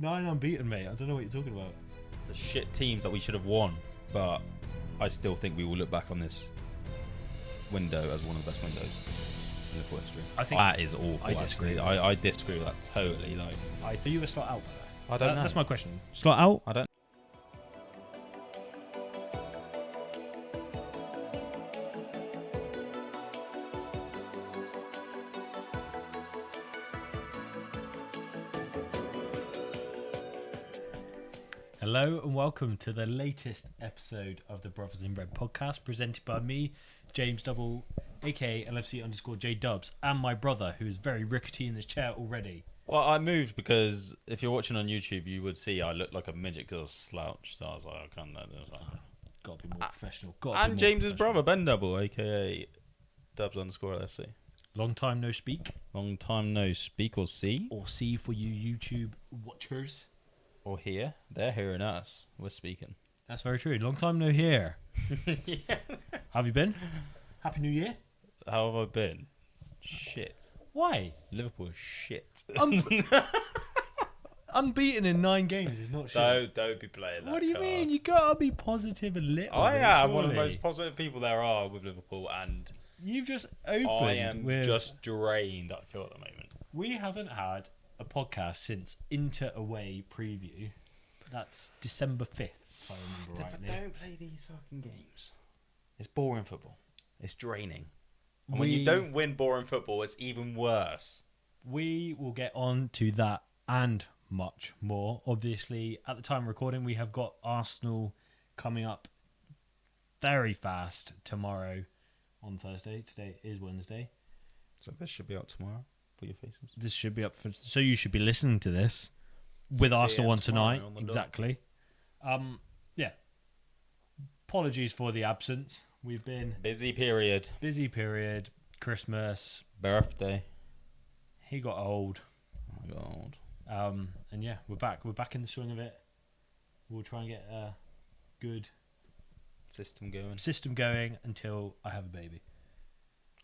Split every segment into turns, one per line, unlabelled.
9 unbeaten, mate. I don't know what you're talking about.
The shit teams that we should have won, but I still think we will look back on this window as one of the best windows in Liverpool history.
I think
that is awful.
I disagree.
I disagree with that totally. Like,
I think you were slot out.
I don't know.
That's my question. Slot out?
I don't.
Hello and welcome to the latest episode of the Brothers in Red podcast, presented by me, James Double, aka LFC_J Dubs, and my brother, who is very rickety in his chair already.
Well, I moved because if you're watching on YouTube, you would see I look like a midget because I was slouched. So I was like, I can't.
Got to be more professional.
And James's brother, Ben Double, aka Dubs_LFC.
Long time no speak.
Long time no speak or see.
Or see for you YouTube watchers.
Or hear. They're hearing us. We're speaking.
That's very true. Long time no hear.
Yeah.
Have you been? Happy New Year.
How have I been? Shit.
Why?
Liverpool is shit.
Unbeaten in 9 games is not shit.
Don't be playing that
What do you
card.
mean? You gotta be positive a little.
I
bit,
am one of the
surely.
most positive people there are with Liverpool, and
You've just opened.
I am
with...
just drained, I feel, at the moment.
We haven't had a podcast since Inter away preview. That's December 5th, if I remember
But
rightly.
don't play these fucking games. It's boring football. It's draining. And when you don't win boring football, it's even worse.
We will get on to that and much more. Obviously, at the time of recording, we have got Arsenal coming up very fast tomorrow on Thursday. Today is Wednesday.
So this should be out tomorrow for your faces.
This should be up for... So you should be listening to this with
6
Arsenal on
tomorrow
tonight.
on the
Exactly. Yeah. Apologies for the absence. We've been...
Busy period.
Busy period. Christmas.
Birthday.
He got old.
Oh, God.
And yeah, we're back. We're back in the swing of it. We'll try and get a good
System going.
system going until I have a baby.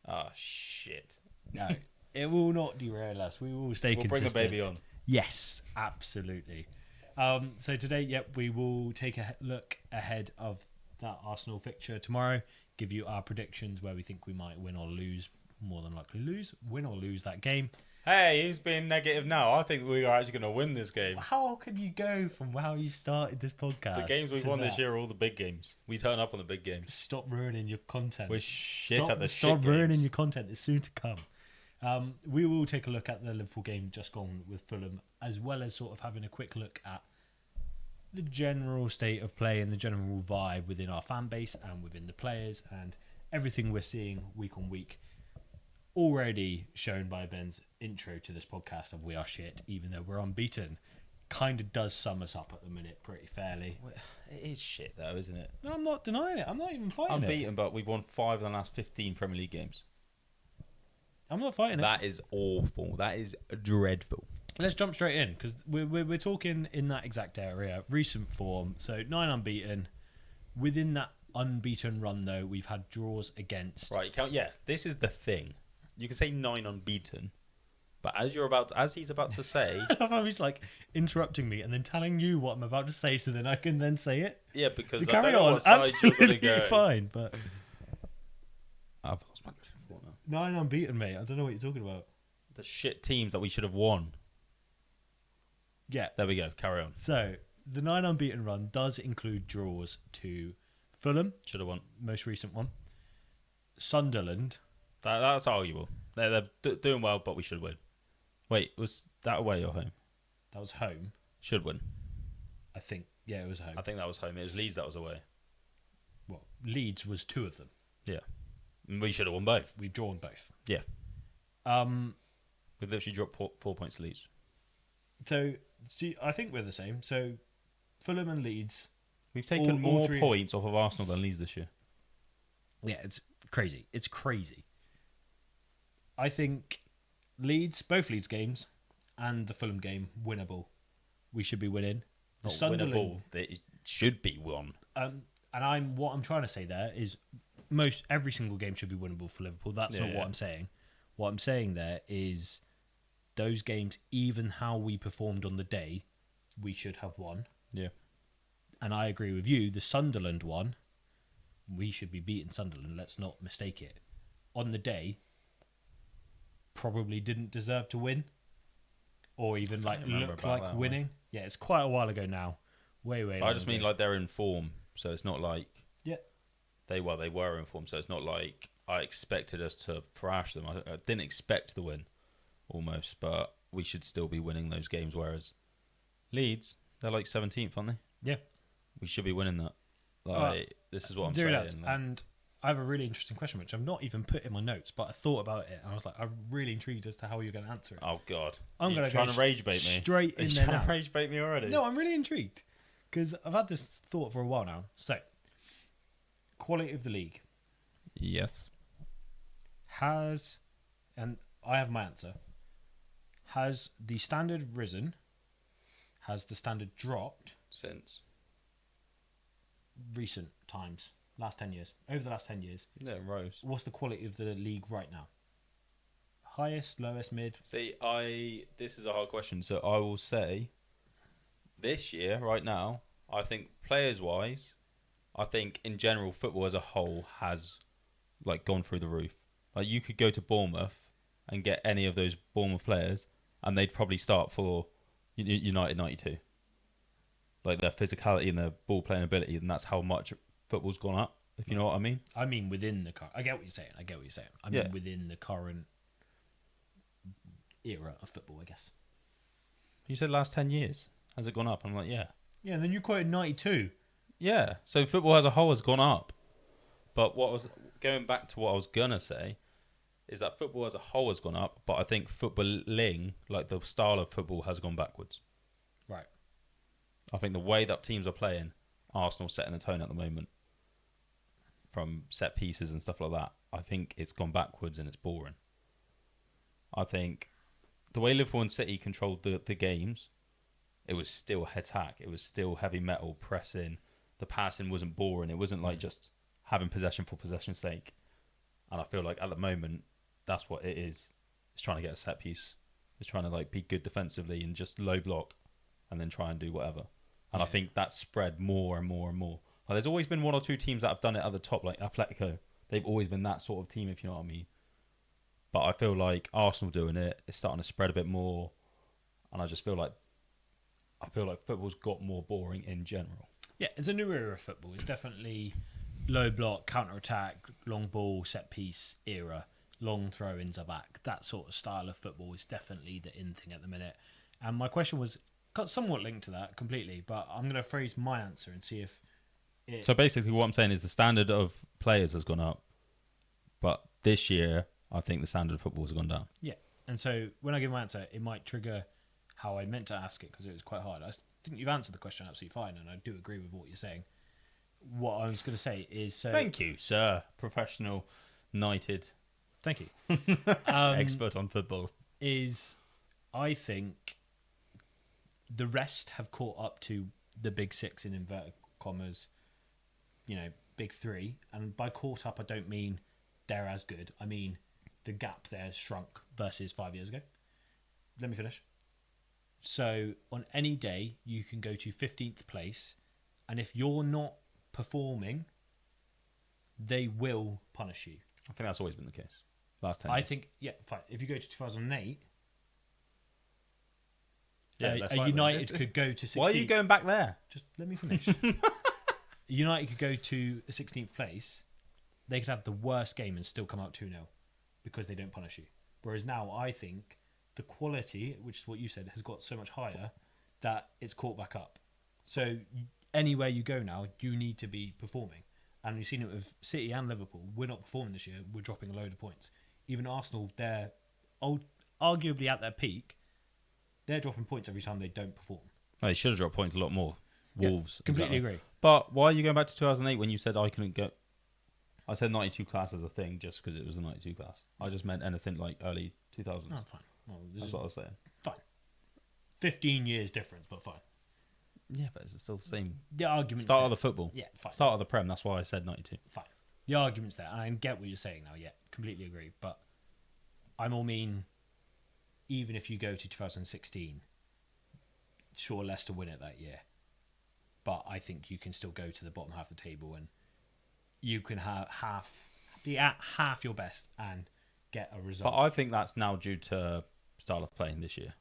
Oh, shit.
No, it will not derail us. We will stay
We'll
consistent.
bring the baby on.
Yes, absolutely. So today, we will take a look ahead of that Arsenal fixture tomorrow. Give you our predictions where we think we might win or lose. More than likely win or lose that game.
Hey, who's being negative now? I think we are actually going to win this game.
How can you go from how you started this podcast?
The games we've
to
won this
that?
year are all the big games. We turn up on the big games.
Stop ruining your content.
We're shit
Stop,
at the
stop
shit
ruining
games.
your content. It's soon to come. We will take a look at the Liverpool game just gone with Fulham, as well as sort of having a quick look at the general state of play and the general vibe within our fan base and within the players and everything we're seeing week on week. Already shown by Ben's intro to this podcast of we are shit, even though we're unbeaten, kind of does sum us up at the minute pretty fairly.
It is shit, though, isn't it?
No, I'm not denying it. I'm not even fighting it.
Unbeaten, but we've won 5 of the last 15 Premier League games.
I'm not fighting it.
That is awful. That is dreadful.
Let's jump straight in because we're talking in that exact area. Recent form, so 9 unbeaten. Within that unbeaten run, though, we've had draws against.
Right, you count. Yeah, this is the thing. You can say 9 unbeaten, but as he's about to say,
I love how he's like interrupting me and then telling you what I'm about to say, so then I can then say it.
yeah, because
You
I
carry
don't know
on,
what side you're going to
absolutely
go.
fine. But
I've lost my thought now.
9 unbeaten, mate. I don't know what you're talking about.
The shit teams that we should have won.
Yeah.
There we go. Carry on.
So the 9 unbeaten run does include draws to Fulham,
Should have won.
most recent one, Sunderland.
That's arguable. They're doing well, but we should win. Wait, was that away or home?
That was home,
Should win.
I think. Yeah, it was home.
I think that was home. It was Leeds that was away.
Well, Leeds was 2 of them.
Yeah. And we should have won both.
We've drawn both.
Yeah. We've literally dropped 4 points to Leeds.
So, see, I think we're the same. So, Fulham and Leeds.
We've taken
all
more
three-
points off of Arsenal than Leeds this year.
Yeah, it's crazy. It's crazy. I think both Leeds games and the Fulham game, winnable. We should be winning.
Not
Sunderland,
winnable. It should be won.
and what I'm trying to say there is every single game should be winnable for Liverpool. That's not what I'm saying. What I'm saying there is those games, even how we performed on the day, we should have won.
Yeah.
And I agree with you. The Sunderland one, we should be beating Sunderland. Let's not mistake it. On the day, probably didn't deserve to win, or even look like winning. Yeah, it's quite a while ago now. Way.
I just mean like they're in form, so it's not like they were in form, so it's not like I expected us to thrash them. I didn't expect the win, almost, but we should still be winning those games. Whereas Leeds, they're like 17th, aren't they?
Yeah,
we should be winning that. This is what I'm saying.
That. And I have a really interesting question, which I've not even put in my notes, but I thought about it, and I was like, I'm really intrigued as to how you're going to answer it.
Oh God,
I'm going to
trying to rage bait me
straight in there.
Trying to rage bait me already?
No, I'm really intrigued because I've had this thought for a while now. So, quality of the league.
Yes.
And I have my answer. Has the standard risen? Has the standard dropped?
Since
recent times, last 10 years, over the last 10 years.
Yeah, it rose.
What's the quality of the league right now? Highest, lowest, mid?
See, this is a hard question, so I will say this year, right now, I think players-wise, I think in general football as a whole has like gone through the roof. Like you could go to Bournemouth and get any of those Bournemouth players, and they'd probably start for United 92. Like their physicality and their ball playing ability, and that's how much football's gone up. If you know what I mean.
I mean within the I get what you're saying. I mean within the current era of football, I guess.
You said last 10 years. Has it gone up? I'm like, yeah.
Yeah, and then you quoted 92.
Yeah. So football as a whole has gone up. But what was going back to what I was gonna say is that football as a whole has gone up, but I think footballing, like the style of football, has gone backwards.
Right.
I think the way that teams are playing, Arsenal setting the tone at the moment, from set pieces and stuff like that, I think it's gone backwards and it's boring. I think the way Liverpool and City controlled the games, it was still attack. It was still heavy metal, pressing. The passing wasn't boring. It wasn't like just having possession for possession's sake. And I feel like at the moment, that's what it is. It's trying to get a set piece. It's trying to like be good defensively and just low block and then try and do whatever. And I think that's spread more and more and more. Like, there's always been one or two teams that have done it at the top, like Atletico. They've always been that sort of team, if you know what I mean. But I feel like Arsenal doing it is starting to spread a bit more. And I just feel like football's got more boring in general.
Yeah, it's a new era of football. It's definitely low block, counter-attack, long ball, set-piece era. Long throw-ins are back. That sort of style of football is definitely the in thing at the minute. And my question was somewhat linked to that completely, but I'm going to phrase my answer and see if
So basically what I'm saying is the standard of players has gone up, but this year I think the standard of football has gone down.
Yeah, and so when I give my answer, it might trigger how I meant to ask it because it was quite hard. I think you've answered the question absolutely fine, and I do agree with what you're saying. What I was going to say is...
Thank you, sir. Professional, knighted.
Thank you.
Expert on football.
I think the rest have caught up to the big six in inverted commas, big three. And by caught up, I don't mean they're as good. I mean the gap there has shrunk versus 5 years ago. Let me finish. So on any day, you can go to 15th place, and if you're not performing, they will punish you.
I think that's always been the case. Last 10 years.
I think, fine. If you go to 2008, United could go to 16th.
Why are you going back there?
Just let me finish. United could go to the 16th place. They could have the worst game and still come out 2-0 because they don't punish you. Whereas now, I think the quality, which is what you said, has got so much higher that it's caught back up. So anywhere you go now, you need to be performing. And we've seen it with City and Liverpool. We're not performing this year. We're dropping a load of points. Even Arsenal, they're arguably at their peak. They're dropping points every time they don't perform.
They should have dropped points a lot more. Wolves.
Completely agree.
But why are you going back to 2008 when you said I couldn't get... I said 92 class as a thing just because it was the 92 class. I just meant anything like early 2000s.
Oh, fine. Well,
That's what I was saying.
Fine. 15 years difference, but fine.
Yeah, but it's still the same.
The argument's
Start
there.
of the football.
Yeah, fine.
Start of the Prem, that's why I said 92.
Fine. The argument's there. And I get what you're saying now, completely agree. But I more mean, even if you go to 2016, sure, Leicester win it that year, but I think you can still go to the bottom half of the table and you can be at half your best and get a result.
But I think that's now due to style of playing this year.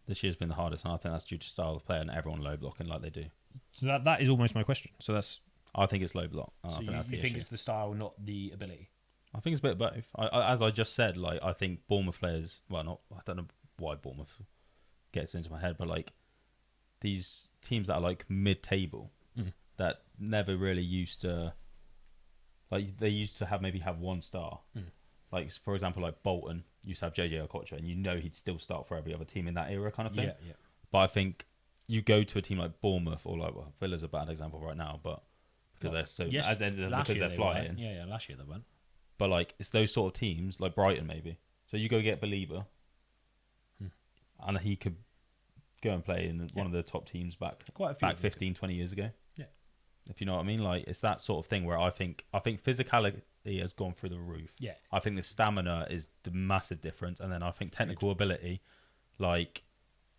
This year's been the hardest, and I think that's due to style of play and everyone low blocking like they do.
So that is almost my question. So that's.
I think it's low block.
So
I think that's
you
the
think
issue.
it's the style, not the ability?
I think it's a bit of both. As I just said, like I think Bournemouth players. Well, not. I don't know why Bournemouth gets into my head, but like these teams that are like mid-table that never really used to. Like they used to have one star. Like for example, like Bolton used to have JJ Okocha, and you know he'd still start for every other team in that era, kind of thing.
Yeah.
But I think you go to a team like Bournemouth or like Villa's a bad example right now, but because they're so because they're flying.
Yeah, last year they went.
But like it's those sort of teams like Brighton maybe. So you go get Belieber, and he could go and play in one of the top teams back 15, 20 years ago.
Yeah.
If you know what I mean, like it's that sort of thing where I think physicality has gone through the roof.
Yeah.
I think the stamina is the massive difference, and then I think technical ability, like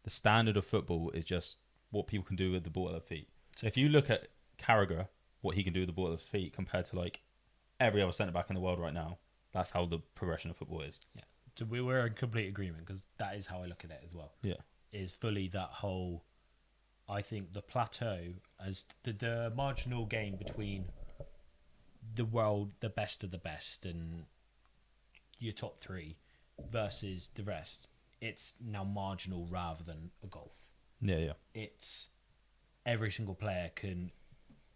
the standard of football is just what people can do with the ball at their feet. So if you look at Carragher, what he can do with the ball at his feet compared to like every other centre back in the world right now, that's how the progression of football is.
Yeah. So we're in complete agreement because that is how I look at it as well.
Yeah.
Is fully that whole. I think the plateau as the marginal gain between the world, the best of the best, and your top three versus the rest, it's now marginal rather than a gulf.
Yeah.
It's every single player can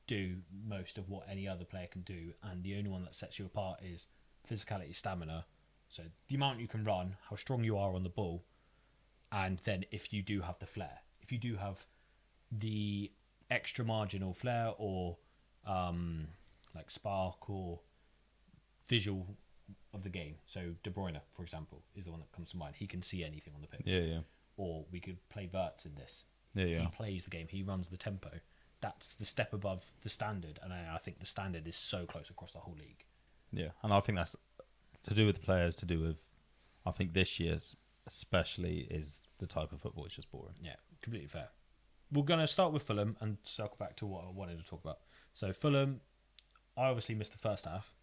do most of what any other player can do, and the only one that sets you apart is physicality, stamina. So the amount you can run, how strong you are on the ball, and then if you do have the flair, if you do have the extra marginal flair or like spark or visual of the game. So De Bruyne, for example, is the one that comes to mind. He can see anything on the pitch.
Yeah.
Or we could play Wirtz in this.
Yeah.
He plays the game. He runs the tempo. That's the step above the standard, and I think the standard is so close across the whole league.
Yeah, and I think that's to do with the players, to do with, I think this year's especially is the type of football. It's just boring.
Yeah, completely fair. We're going to start with Fulham and circle back to what I wanted to talk about. So Fulham, I obviously missed the first half,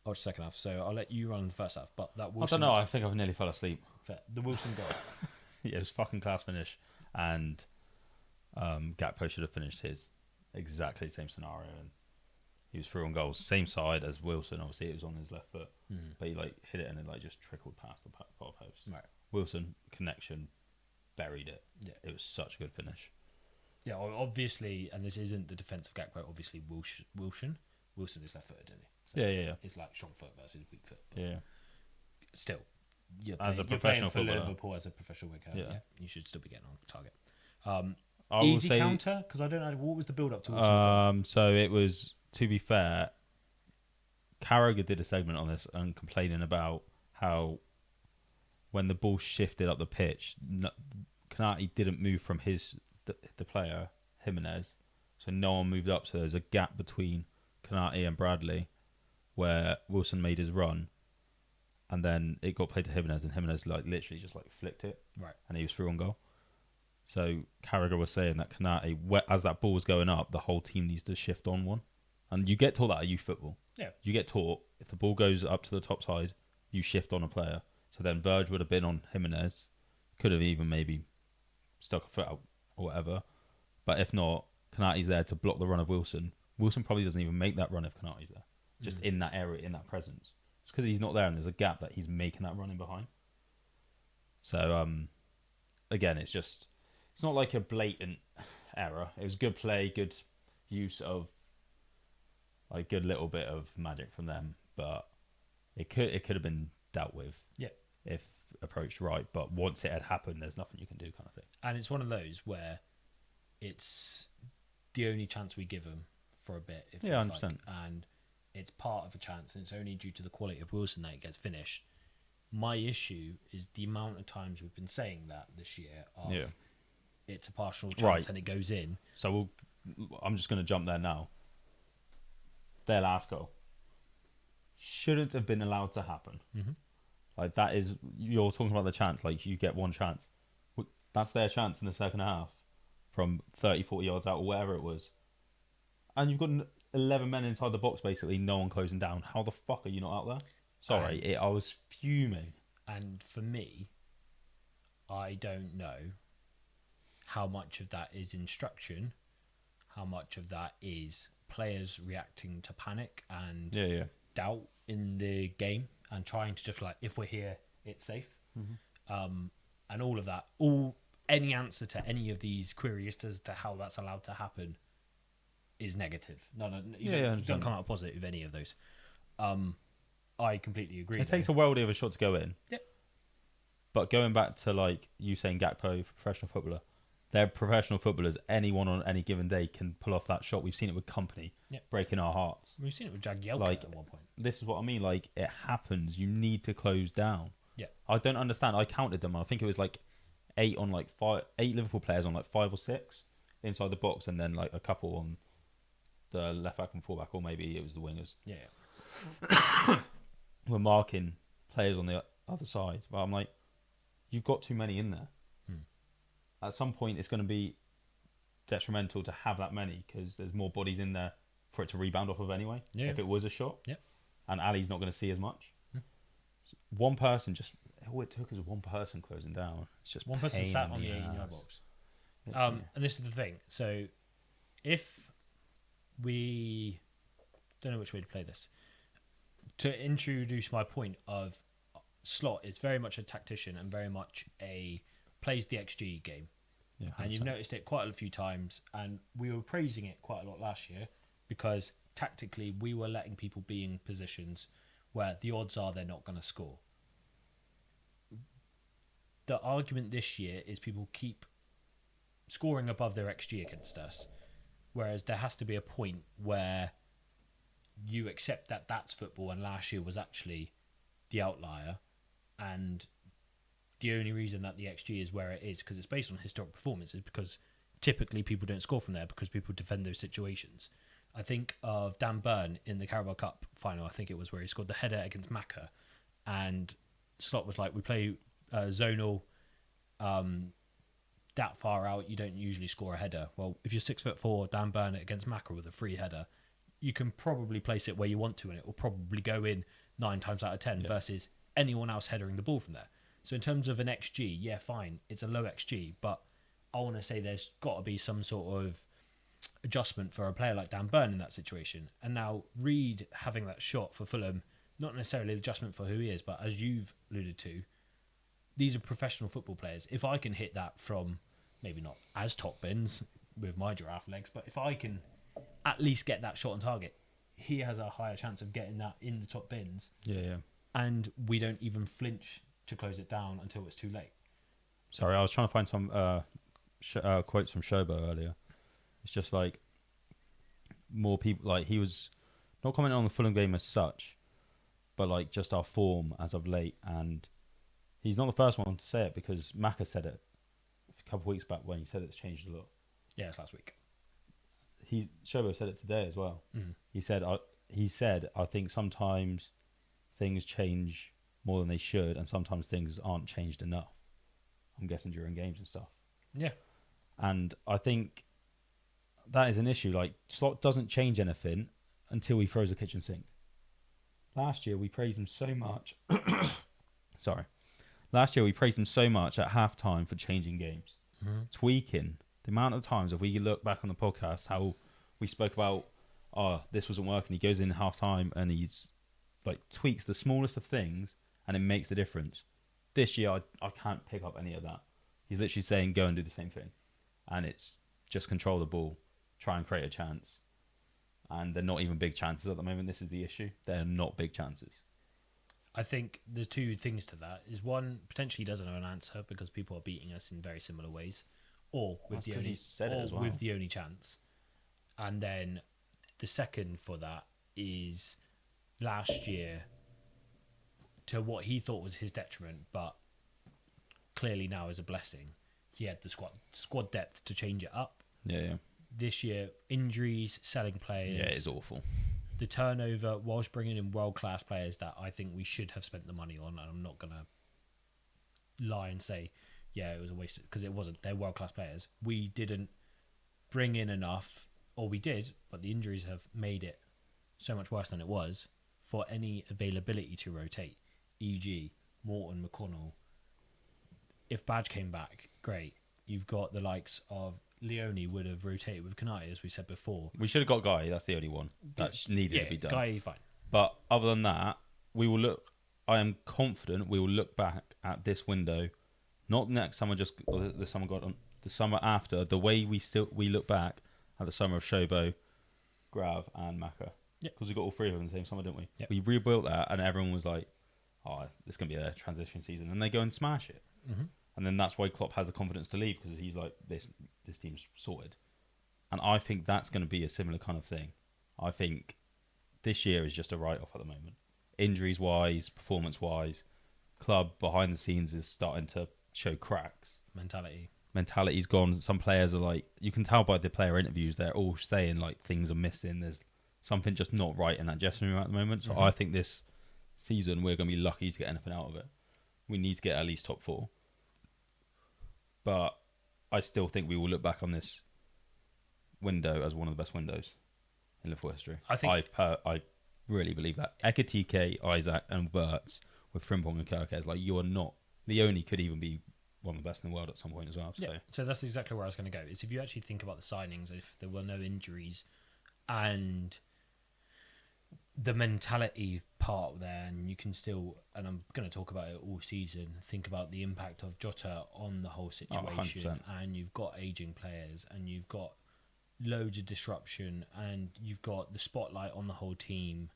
or the second half, so I'll let you run the first half. But that Wilson,
I don't know, I think I nearly fell asleep.
Fair. The Wilson goal.
Yeah, it was fucking class finish, and Gakpo should have finished his exactly same scenario, and he was through on goals, same side as Wilson. Obviously, it was on his left foot, but he like hit it and it like just trickled past the far post.
Right.
Wilson connection buried it.
Yeah,
it was such a good finish.
Yeah, obviously, and this isn't the defence of Gakpo. Obviously, Wilson is left-footed, isn't he? So
yeah.
It's like strong foot versus weak foot.
Yeah.
Still,
As a
you're
professional
playing for
footballer.
Liverpool as a professional winger.
Yeah.
You should still be getting on target.
I will
Easy
say,
counter because I don't know what was the build-up to.
So it was, to be fair, Carragher did a segment on this and complaining about how when the ball shifted up the pitch, Konate didn't move from the player Jimenez, so no one moved up. So there's a gap between Konate and Bradley, where Wilson made his run, and then it got played to Jimenez, and Jimenez like literally just like flicked it,
right,
and he was through on goal. So Carragher was saying that Konate, as that ball was going up, the whole team needs to shift on one, and you get taught that at youth football.
Yeah,
you get taught if the ball goes up to the top side, you shift on a player. So then Verge would have been on Jimenez, could have even maybe stuck a foot out or whatever. But if not, Konate's there to block the run of Wilson. Wilson probably doesn't even make that run if Konate's there. Just in that area, in that presence. It's because he's not there and there's a gap that he's making that run in behind. So, again, it's not like a blatant error. It was good play, good use of, like, good little bit of magic from them. But it could have been dealt with if approached right. But once it had happened, there's nothing you can do kind of thing.
And it's one of those where it's the only chance we give them for a bit. If
100%.
Like, and it's part of a chance, and it's only due to the quality of Wilson that it gets finished. My issue is the amount of times we've been saying that this year. It's a partial chance and it goes in.
So I'm just going to jump there now. Their last goal shouldn't have been allowed to happen.
Mm-hmm.
Like that is, you're talking about the chance. Like you get one chance. That's their chance in the second half from 30, 40 yards out or whatever it was. And you've got 11 men inside the box, basically, no one closing down. How the fuck are you not out there? Sorry, I was fuming.
And for me, I don't know how much of that is instruction, how much of that is players reacting to panic and doubt in the game and trying to just like, if we're here, it's safe. And all of that, any answer to any of these queries as to how that's allowed to happen is negative. You don't come out positive with any of those. I completely agree.
It takes a worldie of a shot to go in.
Yep.
But going back to like you saying Gakpo, professional footballer, they're professional footballers. Anyone on any given day can pull off that shot. We've seen it with Company, breaking our hearts.
We've seen it with Jagielka at one point.
This is what I mean. Like, it happens. You need to close down.
Yeah.
I don't understand. I counted them. I think it was like 8 Liverpool players on like 5 or 6 inside the box, and then like a couple on the left back and full back, or maybe it was the wingers.
Yeah.
We're marking players on the other side. But I'm like, you've got too many in there. At some point, it's going to be detrimental to have that many because there's more bodies in there for it to rebound off of anyway. Yeah. If it was a shot.
Yeah.
And Ali's not going to see as much. One person all it took is one person closing down. It's just
one person sat on the 18-yard box. And this is the thing. So if we don't know which way to play this, to introduce my point of Slot is very much a tactician and very much plays the XG game.
Yeah,
and you've noticed it quite a few times, and we were praising it quite a lot last year because tactically we were letting people be in positions where the odds are they're not going to score. The argument this year is people keep scoring above their XG against us, whereas there has to be a point where you accept that that's football and last year was actually the outlier, and the only reason that the XG is where it is because it's based on historic performances, because typically people don't score from there because people defend those situations. I think of Dan Burn in the Carabao Cup final, I think it was, where he scored the header against Macca, and Slot was like, we play zonal that far out, you don't usually score a header. Well, if you're 6'4", Dan Burn against Macca with a free header, you can probably place it where you want to and it will probably go in 9 times out of 10 versus anyone else headering the ball from there. So in terms of an XG, yeah, fine, it's a low XG, but I want to say there's got to be some sort of adjustment for a player like Dan Burn in that situation. And now Reed having that shot for Fulham, not necessarily an adjustment for who he is, but as you've alluded to, these are professional football players. If I can hit that from, maybe not as top bins with my giraffe legs, but if I can at least get that shot on target, he has a higher chance of getting that in the top bins.
Yeah.
And we don't even flinch to close it down until it's too late.
Sorry, I was trying to find some quotes from Shobo earlier. It's just like more people, like he was not commenting on the Fulham game as such, but like just our form as of late. And he's not the first one to say it because Macca said it a couple of weeks back when he said it's changed a lot.
Yeah, it's last week.
Shobo said it today as well. He said, I think sometimes things change more than they should, and sometimes things aren't changed enough. I'm guessing during games and stuff.
Yeah.
And I think that is an issue. Like, Slot doesn't change anything until he throws a kitchen sink. Last year, we praised him so much. Last year, we praised him so much at halftime for changing games. Tweaking. The amount of times, if we look back on the podcast, how we spoke about, this wasn't working. He goes in halftime and he's like tweaks the smallest of things and it makes the difference. This year, I can't pick up any of that. He's literally saying, go and do the same thing. And it's just control the ball, try and create a chance. And they're not even big chances at the moment. This is the issue. They're not big chances.
I think there's two things to that. Is one, potentially doesn't have an answer because people are beating us in very similar ways. Or with with the only chance. And then the second for that is last year, to what he thought was his detriment, but clearly now is a blessing, he had the squad depth to change it up.
Yeah.
This year, injuries, selling players.
Yeah, it's awful.
The turnover, whilst bringing in world-class players that I think we should have spent the money on, and I'm not going to lie and say, yeah, it was a waste, because it wasn't. They're world-class players. We didn't bring in enough, or we did, but the injuries have made it so much worse than it was, for any availability to rotate, e.g. Morton, McConnell. If Badge came back, great. You've got the likes of Leone would have rotated with Kanate, as we said before.
We should have got Guy. That's the only one that needed to be done.
Guy, fine.
But other than that, we will look. I am confident we will look back at this window, not next summer, or the summer on the summer after. The way we look back at the summer of Shobo, Grav, and Maka, because we got all three of them in the same summer, didn't we?
Yep.
We rebuilt that, and everyone was like, "Oh, this is gonna be a transition season," and they go and smash it.
Mm-hmm.
And then that's why Klopp has the confidence to leave, because he's like, this team's sorted. And I think that's going to be a similar kind of thing. I think this year is just a write-off at the moment. Injuries-wise, performance-wise, club behind the scenes is starting to show cracks. Mentality's gone. Some players are like, you can tell by the player interviews, they're all saying like things are missing. There's something just not right in that dressing room at the moment. So I think this season we're going to be lucky to get anything out of it. We need to get at least top 4. But I still think we will look back on this window as one of the best windows in Liverpool history. I really believe that. Ekitike, Isaac, and Wirtz with Frimpong and Kirkes, like, you are not. Leone could even be one of the best in the world at some point as well. So.
Yeah, so that's exactly where I was going to go. Is if you actually think about the signings, if there were no injuries and the mentality part there, and you can still, and I'm going to talk about it all season, think about the impact of Jota on the whole situation, and you've got aging players, and you've got loads of disruption, and you've got the spotlight on the whole team,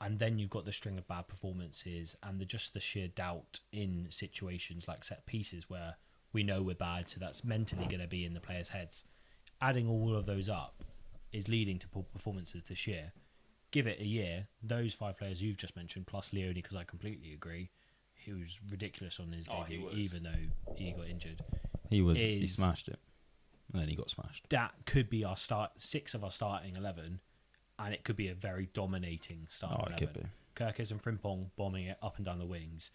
and then you've got the string of bad performances, and just the sheer doubt in situations like set pieces where we know we're bad, so that's mentally going to be in the players' heads. Adding all of those up is leading to poor performances this year. Give it a year, those 5 players you've just mentioned, plus Leone, because I completely agree, he was ridiculous on his debut, even though he got injured.
He smashed it, and then he got smashed.
That could be our 6 of our starting 11, and it could be a very dominating starting 11. It could be. Kirkes and Frimpong bombing it up and down the wings.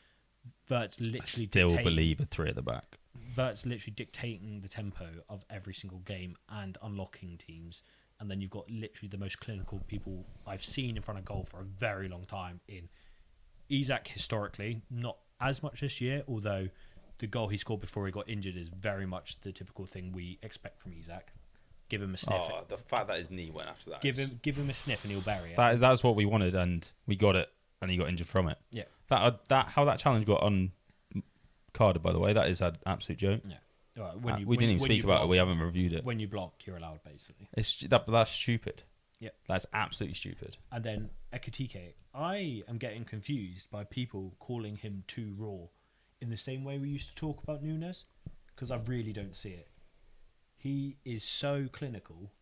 Wirtz literally
believe a 3 at the back.
Wirtz literally dictating the tempo of every single game and unlocking teams. And then you've got literally the most clinical people I've seen in front of goal for a very long time in Isak historically, not as much this year, although the goal he scored before he got injured is very much the typical thing we expect from Isak. Give him a sniff.
Oh, the fact that his knee went after that.
Give him a sniff and he'll bury it.
That's what we wanted, and we got it, and he got injured from it.
Yeah.
How that challenge got uncarded, by the way, that is an absolute joke.
Yeah. Right,
we didn't even speak about it. We haven't reviewed it.
When you block, you're allowed, basically.
That's stupid.
Yeah,
that's absolutely stupid.
And then Ekitike, I am getting confused by people calling him too raw, in the same way we used to talk about Nunes, because I really don't see it. He is so clinical.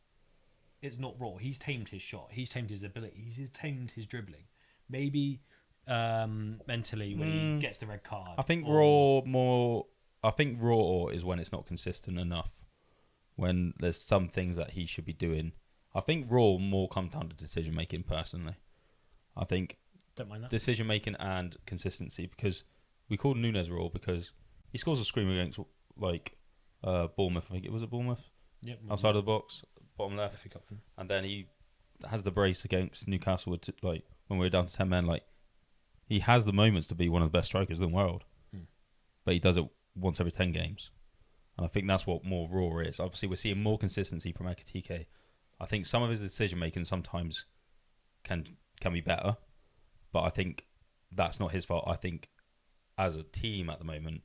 It's not raw. He's tamed his shot. He's tamed his ability. He's tamed his dribbling. Maybe mentally when he gets the red card.
I think raw is when it's not consistent enough. When there's some things that he should be doing. I think raw more comes down to decision making personally. I think
don't mind that.
Decision making and consistency, because we called Nunes raw because he scores a screamer against Bournemouth. I think it was at Bournemouth.
Yep.
Outside of the box, bottom left. And then he has the brace against Newcastle when we were down to 10 men. Like, he has the moments to be one of the best strikers in the world. But he does it once every 10 games. And I think that's what more raw is. Obviously, we're seeing more consistency from Ekitike. I think some of his decision-making sometimes can be better. But I think that's not his fault. I think as a team at the moment,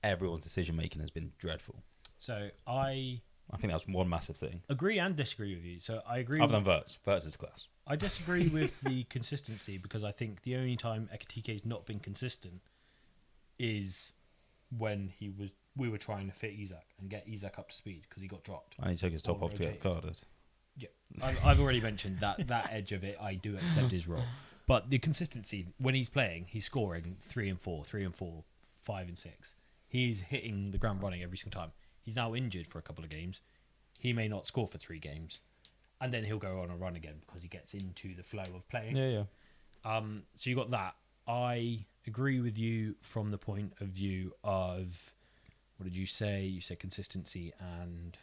everyone's decision-making has been dreadful.
So I
think that's one massive thing.
Agree and disagree with you. So I agree.
Other than Wirtz. Wirtz is class.
I disagree with the consistency, because I think the only time Ekitike's not been consistent is when we were trying to fit Isak and get Isak up to speed, because he got dropped.
And he took his top off to get carded.
Yeah, I've already mentioned that edge of it. I do accept his role, but the consistency when he's playing, he's scoring 3 and 4, 3 and 4, 5 and 6. He's hitting the ground running every single time. He's now injured for a couple of games. He may not score for 3 games, and then he'll go on a run again because he gets into the flow of playing.
Yeah.
So you got that. I agree with you from the point of view of, what did you say? You said consistency and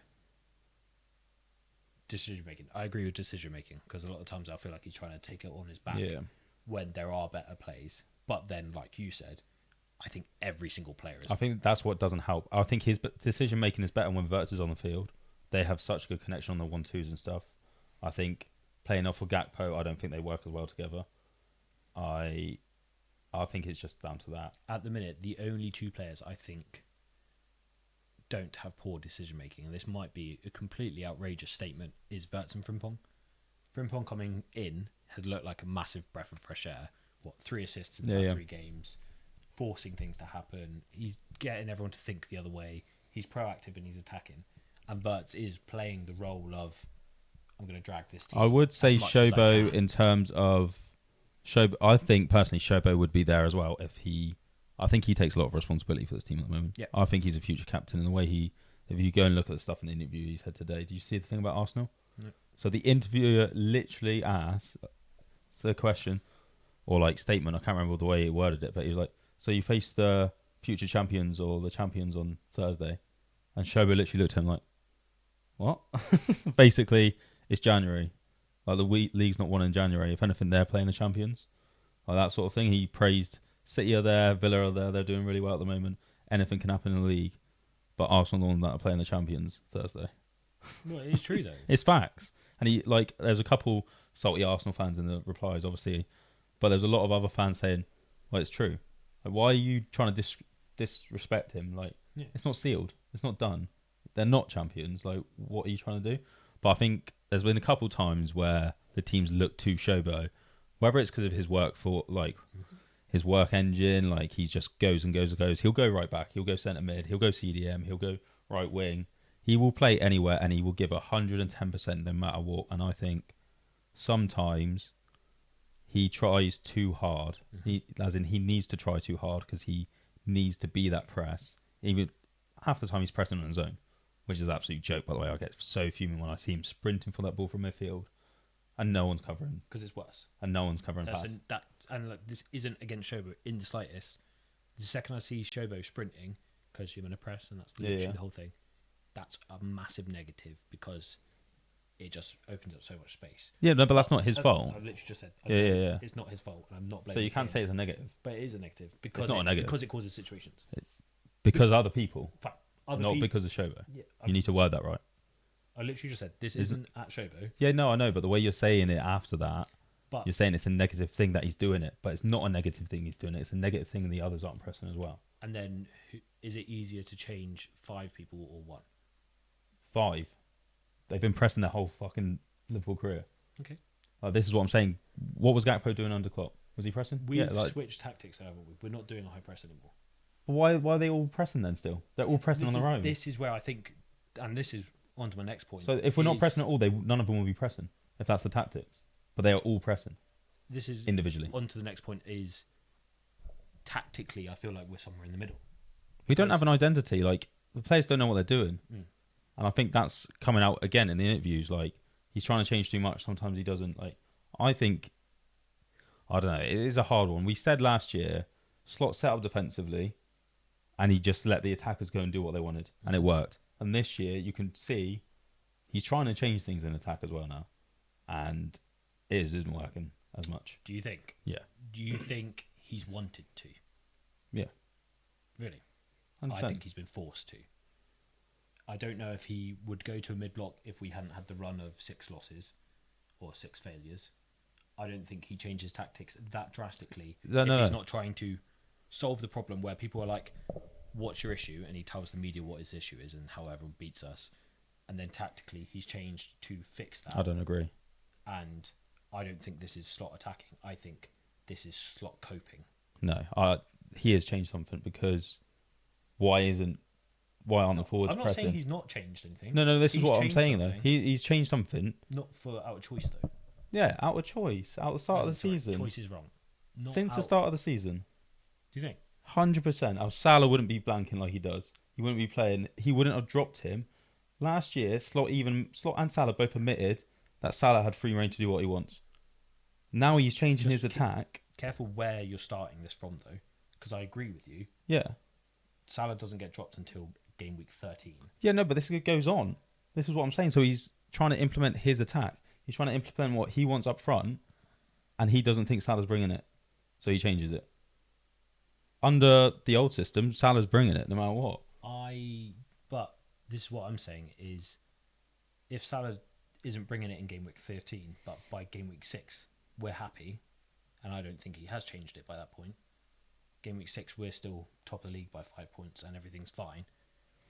Decision making. I agree with decision making because a lot of times I feel like he's trying to take it on his back
Yeah.
when there are better plays. But then, like you said, I think every single player is.
I think that's what doesn't help. I think his decision making is better when Wirtz is on the field. They have such good connection on the 1-2s and stuff. I think playing off of Gakpo, I don't think they work as well together. I think it's just down to that.
At the minute, the only two players I think don't have poor decision making, and this might be a completely outrageous statement, is Wirtz and Frimpong. Frimpong coming in has looked like a massive breath of fresh air. 3 assists in the last 3 games, forcing things to happen. He's getting everyone to think the other way. He's proactive and he's attacking. And Wirtz is playing the role of, I'm going to drag this team.
I would say
as much as I
Shobo
can.
in terms of Shobo. I think personally Shobo would be there as well if he. I think he takes a lot of responsibility for this team at the moment.
Yeah.
I think he's a future captain in the way he. If you go and look at the stuff in the interview he said today, did you see the thing about Arsenal?
No.
So the interviewer literally asked the question or like statement. I can't remember the way he worded it, but he was like, "So you face the future champions or the champions on Thursday?" And Shobo literally looked at him like, "What?" Basically, it's January. Like the league's not won in January. If anything, they're playing the champions. Like that sort of thing. He praised City are there, Villa are there. They're doing really well at the moment. Anything can happen in the league. But Arsenal are the one that are playing the champions Thursday.
Well, it is true though.
It's facts. And he there's a couple salty Arsenal fans in the replies, obviously. But there's a lot of other fans saying, well, it's true. Like, why are you trying to disrespect him? Like, It's not sealed. It's not done. They're not champions. Like, what are you trying to do? But I think there's been a couple times where the teams look to Shobo, whether it's because of his work for his work engine, like he just goes and goes and goes. He'll go right back. He'll go centre mid. He'll go CDM. He'll go right wing. He will play anywhere and he will give 110% no matter what. And I think sometimes he tries too hard. He needs to try too hard because he needs to be that press. Even half the time he's pressing on his own, which is an absolute joke, by the way. I get so fuming when I see him sprinting for that ball from midfield and no one's covering.
Because it's worse.
And no one's covering pass.
This isn't against Shobo in the slightest. The second I see Shobo sprinting, because you're going to press, and that's literally the whole thing, that's a massive negative because it just opens up so much space.
Yeah, no, but that's not his fault.
I literally just said,
Yeah.
it's not his fault, and I'm not blaming
So you can't
him.
say it's a negative.
But it is a negative because
It's not a negative.
because it causes situations.
Because other people,
Other
because of Shobo.
Yeah,
You need to word that right.
I literally just said this isn't at Shobo.
Yeah, no, I know, but the way you're saying it after that,
But
you're saying it's a negative thing that he's doing it, but it's not a negative thing he's doing it. It's a negative thing the others aren't pressing as well.
and then is it easier to change 5 people or 1?
5. They've been pressing their whole fucking Liverpool career.
Okay.
This is what I'm saying. What was Gakpo doing under Klopp? Was he pressing?
We've switched tactics, haven't we? We're not doing a high press anymore.
Why are they all pressing then still? They're all pressing on their own.
This is where I think, and this is on to my next point.
So if we're not pressing at all, none of them will be pressing, if that's the tactics. But they are all pressing.
This is
individually.
On to the next point is, tactically, I feel like we're somewhere in the middle.
We don't have an identity. Like, the players don't know what they're doing. And I think that's coming out again in the interviews. Like, he's trying to change too much. Sometimes he doesn't. Like, I think, I don't know. It is a hard one. We said last year, Slot set up defensively, and he just let the attackers go and do what they wanted, and it worked. And this year, you can see he's trying to change things in attack as well now, and it isn't working as much.
Do you think?
Yeah.
Do you think he's wanted to?
Yeah.
Really?
100%.
I think he's been forced to. I don't know if he would go to a mid-block if we hadn't had the run of 6 losses or 6 failures. I don't think he changes tactics that drastically if he's not trying to solve the problem where people are like, what's your issue? And he tells the media what his issue is and how everyone beats us. And then tactically, he's changed to fix that.
I don't agree.
And I don't think this is Slot attacking. I think this is Slot coping.
No, he has changed something because why aren't the forwards
I'm not
pressing?
saying he's not changed anything.
No, this is what I'm saying
something.
though. He's changed something.
Not for out of choice though.
Yeah, out of choice, out of the start of the season.
Choice is wrong.
Since the start of the season.
Do you think?
100%. Salah wouldn't be blanking like he does. He wouldn't be playing. He wouldn't have dropped him. Last year, Slot and Salah both admitted that Salah had free reign to do what he wants. Now he's changing his attack.
Careful where you're starting this from, though, because I agree with you.
Yeah.
Salah doesn't get dropped until game week 13.
Yeah, no, but this goes on. This is what I'm saying. So he's trying to implement his attack. He's trying to implement what he wants up front, and he doesn't think Salah's bringing it, so he changes it. Under the old system, Salah's bringing it no matter what.
But this is what I'm saying is, if Salah isn't bringing it in game week 13, but by game week 6, we're happy, and I don't think he has changed it by that point. Game week 6, we're still top of the league by 5 points, and everything's fine.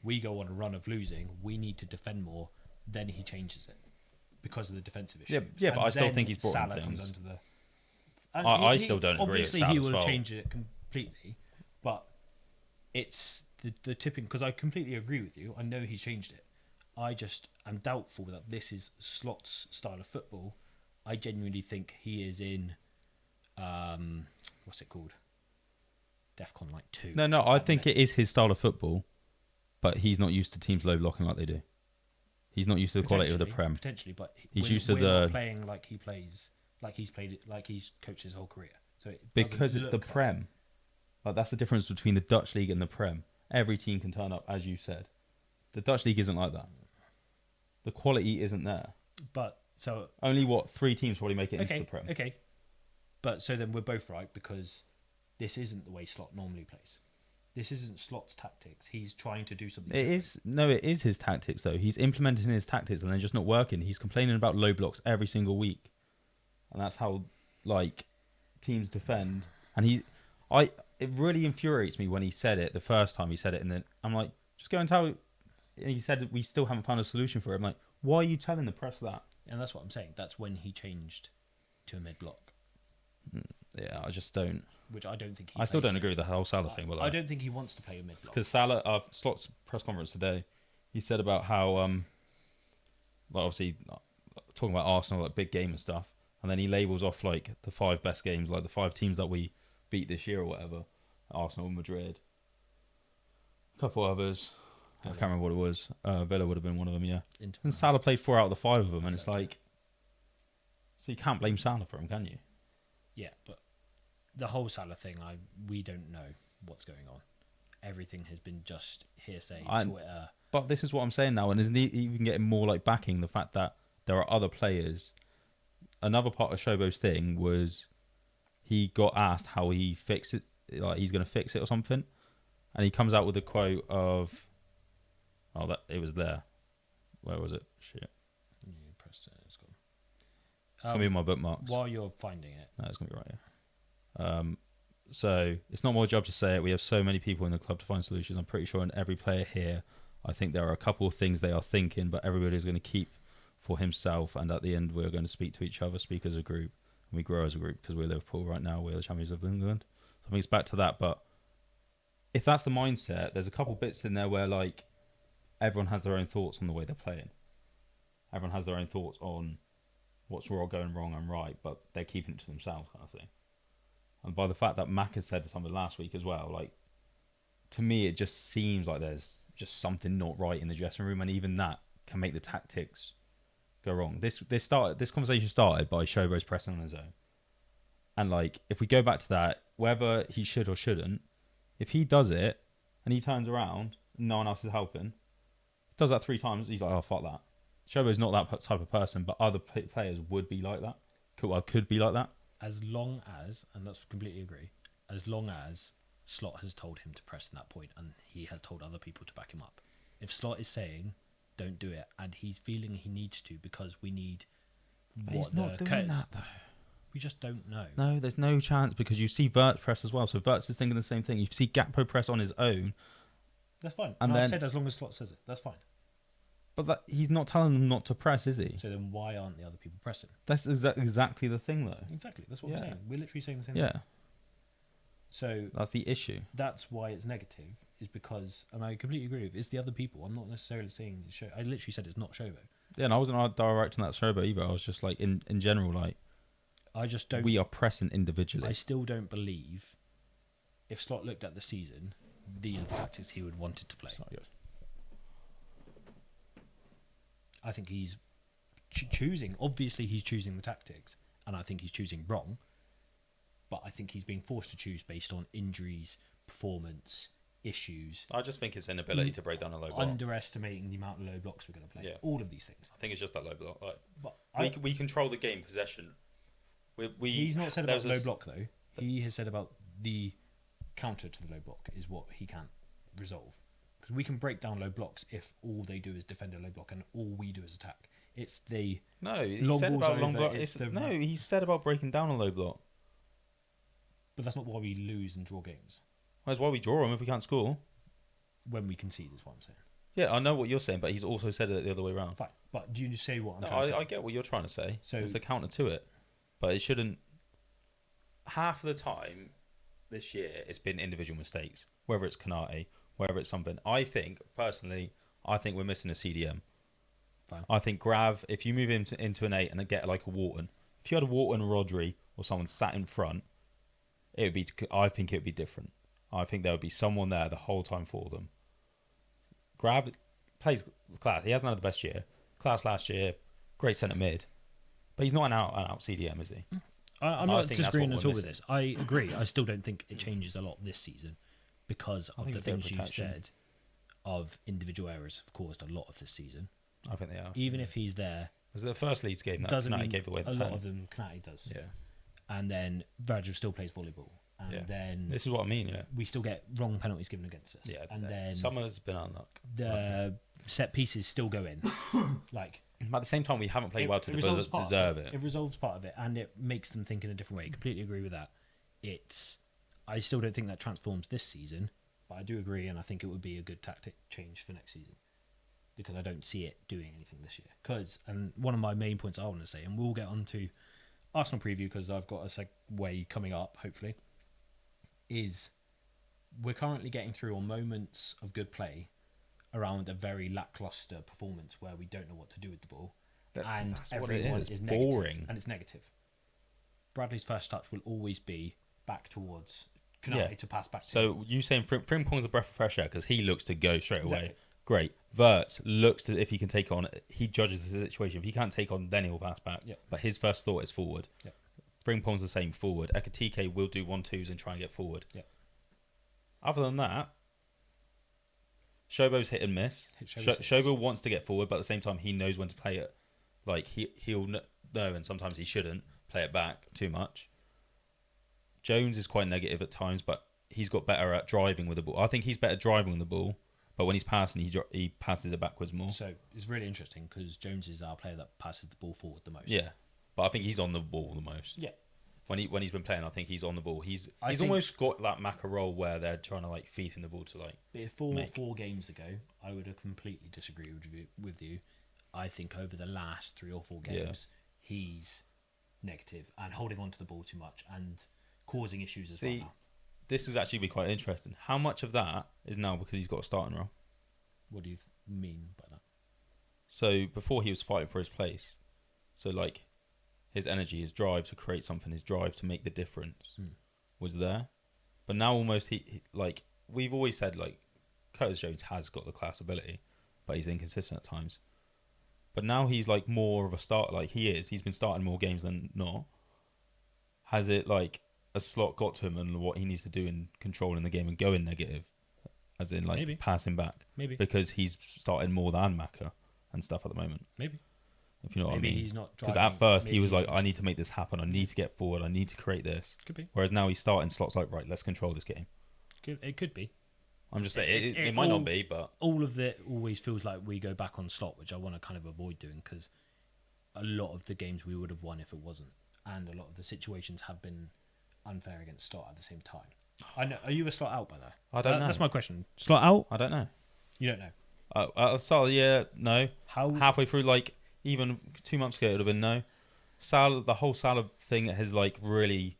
We go on a run of losing. We need to defend more. Then he changes it because of the defensive issue.
Yeah, but I still think he's brought
Salah
in things.
comes under the.
I still don't agree with
Obviously,
Salah
he
as
will
well.
change it completely, but it's the tipping, because I completely agree with you. I know he's changed it. I just am doubtful that this is Slot's style of football. I genuinely think he is in, what's it called? DEFCON like 2.
No, I think it is his style of football, but he's not used to teams low blocking like they do. He's not used to the quality of the Prem.
Potentially, but
He's used to
we're
the
not playing like he plays, like he's played it, like he's coached his whole career. So
because it's the Prem. Like, that's the difference between the Dutch league and the Prem. Every team can turn up, as you said. The Dutch league isn't like that. The quality isn't there.
But so
only 3 teams probably make it into the Prem.
Okay, but so then we're both right, because this isn't the way Slot normally plays. This isn't Slot's tactics. He's trying to do something.
It is his tactics though. He's implementing his tactics and they're just not working. He's complaining about low blocks every single week, and that's how teams defend. And it really infuriates me when he said it the first time he said it, and then I'm like, just go and tell. And he said we still haven't found a solution for it. I'm like, why are you telling the press that?
And that's what I'm saying. That's when he changed to a mid block.
Yeah, I just don't.
Which I don't think.
I still don't agree with the whole Salah thing. By the way,
I don't think he wants to play a mid block.
Because Salah, Slot's press conference today, he said about how, obviously talking about Arsenal, like big game and stuff, and then he labels off like the 5 best games, like the 5 teams that we beat this year or whatever. Arsenal, Madrid, a couple others. I can't remember what it was. Villa would have been one of them, yeah. And Salah played 4 out of the 5 of them, and it's like, so you can't blame Salah for him, can you?
Yeah, but the whole Salah thing, we don't know what's going on. Everything has been just hearsay, Twitter.
But this is what I'm saying now, and isn't he even getting more like backing the fact that there are other players? Another part of Shobo's thing was he got asked how he fixed it, like he's going to fix it or something, and he comes out with a quote of, that it was there. Where was it? Shit.
You pressed it. It's gone.
It's going to be in my bookmarks.
While you're finding it.
No, it's going to be right here. So it's not my job to say it. We have so many people in the club to find solutions. I'm pretty sure in every player here, I think there are a couple of things they are thinking, but everybody's going to keep for himself. And at the end, we're going to speak to each other, speak as a group, and we grow as a group because we're Liverpool right now. We're the champions of England. So I think it's back to that. But if that's the mindset, there's a couple bits in there where like everyone has their own thoughts on the way they're playing. Everyone has their own thoughts on what's going wrong and right, but they're keeping it to themselves, kind of thing. And by the fact that Mac has said something last week as well, like, to me, it just seems like there's just something not right in the dressing room, and even that can make the tactics go wrong. This conversation started by Shobo's pressing on his own. And, like, if we go back to that, whether he should or shouldn't, if he does it, and he turns around, and no one else is helping, does that 3 times, he's like, oh, fuck that. Shobo's not that type of person, but other players would be like that. Could be like that.
As long as, and that's completely agree, as long as Slot has told him to press in that point and he has told other people to back him up. If Slot is saying, don't do it, and he's feeling he needs to because we need
but he's not doing that, though.
We just don't know.
No, there's no chance because you see Verts press as well. So Verts is thinking the same thing. You see Gakpo press on his own.
That's fine.
And
I've said as long as Slot says it, that's fine.
But he's not telling them not to press, is he?
So then why aren't the other people pressing?
That's exactly the thing, though.
Exactly. That's what I'm saying. We're literally saying the same
thing.
thing. So
that's the issue.
That's why it's negative, is because, and I completely agree with, it's the other people. I'm not necessarily saying the show. I literally said it's not Shobo.
Yeah, and I wasn't directing that Shobo either. I was just like, in general, like,
I just don't.
We are pressing individually.
I still don't believe if Slot looked at the season, these are the tactics he would wanted to play.
Sorry,
I think he's choosing. Obviously, he's choosing the tactics, and I think he's choosing wrong. But I think he's being forced to choose based on injuries, performance, issues,
I just think it's inability to break down a low block.
underestimating the amount of low blocks we're going to play.
Yeah.
All of these things.
I think it's just that low block. Like,
But
we control the game possession.
He's not said about low block though. He has said about the counter to the low block is what he can't resolve. Because we can break down low blocks if all they do is defend a low block and all we do is attack. It's the
he
long
said
balls
about
over,
long block.
it's
He said about breaking down a low block.
But that's not why we lose and draw games.
That's why we draw them if we can't score.
When we concede is what I'm saying.
Yeah, I know what you're saying, but he's also said it the other way around.
Fine. But do you say what I'm trying to say?
I get what you're trying to say.
So
it's the counter to it. But it shouldn't... Half of the time this year, it's been individual mistakes. Whether it's Kanate, whether it's something. Personally, I think we're missing a CDM.
Fine.
I think Grav, if you move him into an 8 and get like a Wharton, if you had a Wharton, Rodri, or someone sat in front, I think it would be different. I think there would be someone there the whole time for them. Grav plays class. He hasn't had the best year. Class last year, great centre mid. But he's not an out CDM, is he?
I'm not disagreeing at all with this. I agree. I still don't think it changes a lot this season because of the things you've said of individual errors have caused a lot of this season.
I think they are.
Even if he's there.
Was it the first Leeds game that Kanate gave away the
pen?
A
lot of them Kanate does.
Yeah.
And then Virgil still plays volleyball. And then
this is what I mean, yeah.
We still get wrong penalties given against us.
Yeah.
And then
Summer's been unlucky.
The set pieces still go in. Like
at the same time we haven't played well to deserve it.
It resolves part of it and it makes them think in a different way. Completely agree with that. I still don't think that transforms this season, but I do agree and I think it would be a good tactic change for next season. Because I don't see it doing anything this year. And one of my main points I want to say, and we'll get on to Arsenal preview because I've got a segue coming up, hopefully, is we're currently getting through on moments of good play around a very lackluster performance where we don't know what to do with the ball. And everyone is negative. Boring. And it's negative. Bradley's first touch will always be back towards Kanate to pass back to him.
So you saying Frimpong's a breath of fresh air because he looks to go straight away. Great. Wirtz looks to, if he can take on, he judges the situation. If he can't take on, then he'll pass back.
Yep.
But his first thought is forward.
Yep.
Frimpong's the same forward. Ekatike will do 1-2s and try and get forward.
Yep.
Other than that, Shobo's hit and miss. Shobo wants to get forward, but at the same time, he knows when to play it. Like, he'll know, and sometimes he shouldn't play it back too much. Jones is quite negative at times, but he's got better at driving with the ball. I think he's better driving with the ball. But when he's passing, he passes it backwards more.
So it's really interesting because Jones is our player that passes the ball forward the most.
Yeah, but I think he's on the ball the most.
Yeah.
When he's been playing, I think he's on the ball. He's almost got that Macca role where they're trying to like feed him the ball to like.
Before 4 games ago, I would have completely disagreed with you. I think over the last 3 or 4 games, he's negative and holding on to the ball too much and causing issues as well now.
This is actually be quite interesting. How much of that is now because he's got a starting role?
What do you mean by that?
So before he was fighting for his place. So like his energy, his drive to create something, his drive to make the difference was there. But now almost he like we've always said like Curtis Jones has got the class ability, but he's inconsistent at times. But now he's like more of a start like he's been starting more games than not. Has it like a slot got to him and what he needs to do in controlling the game and going negative, as in like passing back?
Maybe
because he's starting more than Macca and stuff at the moment.
Maybe
if you know what I mean.
Maybe he's not
because at first he was like, I need to make this happen. I need to get forward. I need to create this.
Could be.
Whereas now he's starting slots like right. Let's control this game.
It could be.
I'm just saying it might not be, but
all of it always feels like we go back on slot, which I want to kind of avoid doing because a lot of the games we would have won if it wasn't, and a lot of the situations have been unfair against slot at the same time. I know. Are you a slot out by that?
I don't know.
That's my question. Slot out?
I don't know.
You don't know.
At the start of the year, no.
Halfway
through, like even 2 months ago, it would have been no. Salah, the whole Salah thing has like really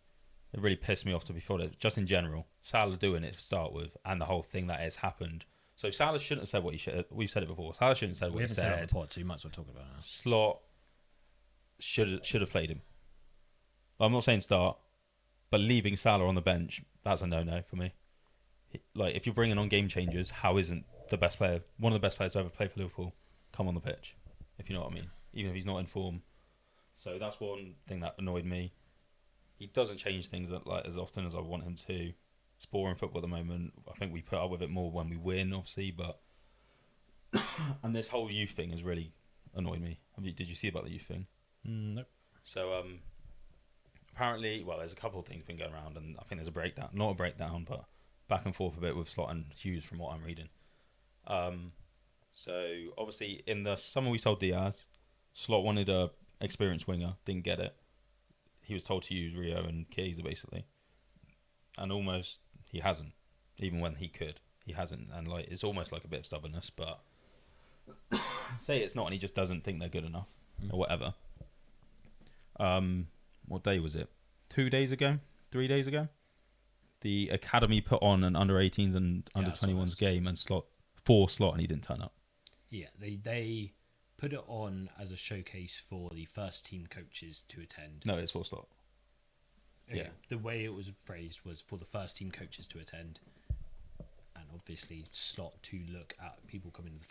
pissed me off. To be fair, just in general, Salah doing it to start with, and the whole thing that has happened. So Salah shouldn't have said what he should. We've said it before. Salah shouldn't have said what he said.
We haven't said it on the pod, so you might as well talk about it now.
Slot should have played him. I'm not saying start. But leaving Salah on the bench, that's a no-no for me. Like, if you're bringing on game changers, how isn't the best player, one of the best players to ever play for Liverpool, come on the pitch? If you know what I mean. Even if he's not in form. So that's one thing that annoyed me. He doesn't change things that like as often as I want him to. It's boring football at the moment. I think we put up with it more when we win, obviously, but and this whole youth thing has really annoyed me. Did you see about the youth thing?
Nope.
So apparently, well, there's a couple of things been going around, and I think there's a breakdown. Not a breakdown, but back and forth a bit with Slot and Hughes from what I'm reading. So obviously in the summer we sold Diaz. Slot wanted a experienced winger, didn't get it. He was told to use Rio and Chiesa basically, and almost he hasn't. Even when he could, he hasn't, and like it's almost like a bit of stubbornness. But say it's not, and he just doesn't think they're good enough or whatever. What day was it? 2 days ago? 3 days ago? The academy put on an under-18s and under-21s game and Slot, and he didn't turn up.
Yeah, they put it on as a showcase for the first team coaches to attend.
No, it's for Slot.
Okay. Yeah. The way it was phrased was for the first team coaches to attend, and obviously Slot to look at people coming to the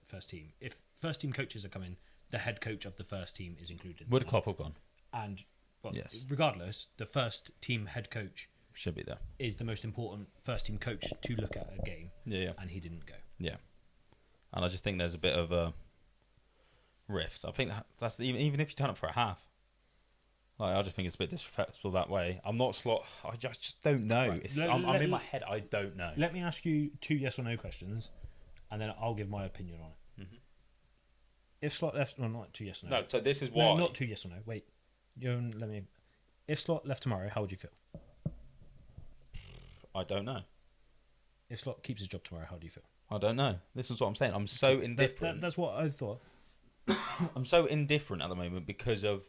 first team. If first team coaches are coming, the head coach of the first team is included.
Would Klopp have gone?
And well,
yes.
Regardless, the first team head coach
should be there.
Is the most important first team coach to look at a game.
Yeah.
And he didn't go.
Yeah. And I just think there's a bit of a rift. I think that's even if you turn up for a half. Like, I just think it's a bit disrespectful that way. I'm not Slot. I just don't know.
Right.
I'm in my head. I don't know.
Let me ask you 2 yes or no questions, and then I'll give my opinion on it.
Mm-hmm.
If Slot left, well, not 2 yes or no.
No. So this is why.
No, not 2 yes or no. Wait. Let me. If Slot left tomorrow, how would you feel?
I don't know.
If Slot keeps his job tomorrow, how do you feel?
I don't know. This is what I'm saying. I'm so indifferent.
That's what I thought.
I'm so indifferent at the moment because of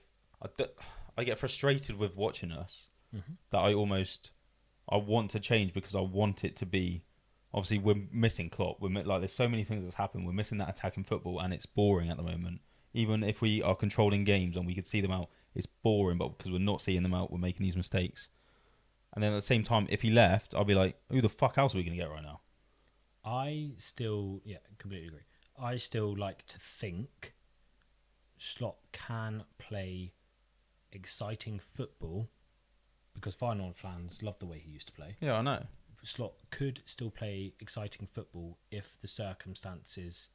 I get frustrated with watching us that I want to change because I want it to be. Obviously, we're missing Klopp. There's so many things that's happened. We're missing that attacking football, and it's boring at the moment. Even if we are controlling games and we could see them out, it's boring. But because we're not seeing them out, we're making these mistakes. And then at the same time, if he left, I'll be like, who the fuck else are we going to get right now?
I still, completely agree. I still like to think Slot can play exciting football because Feyenoord fans love the way he used to play.
Yeah, I know.
Slot could still play exciting football if the circumstances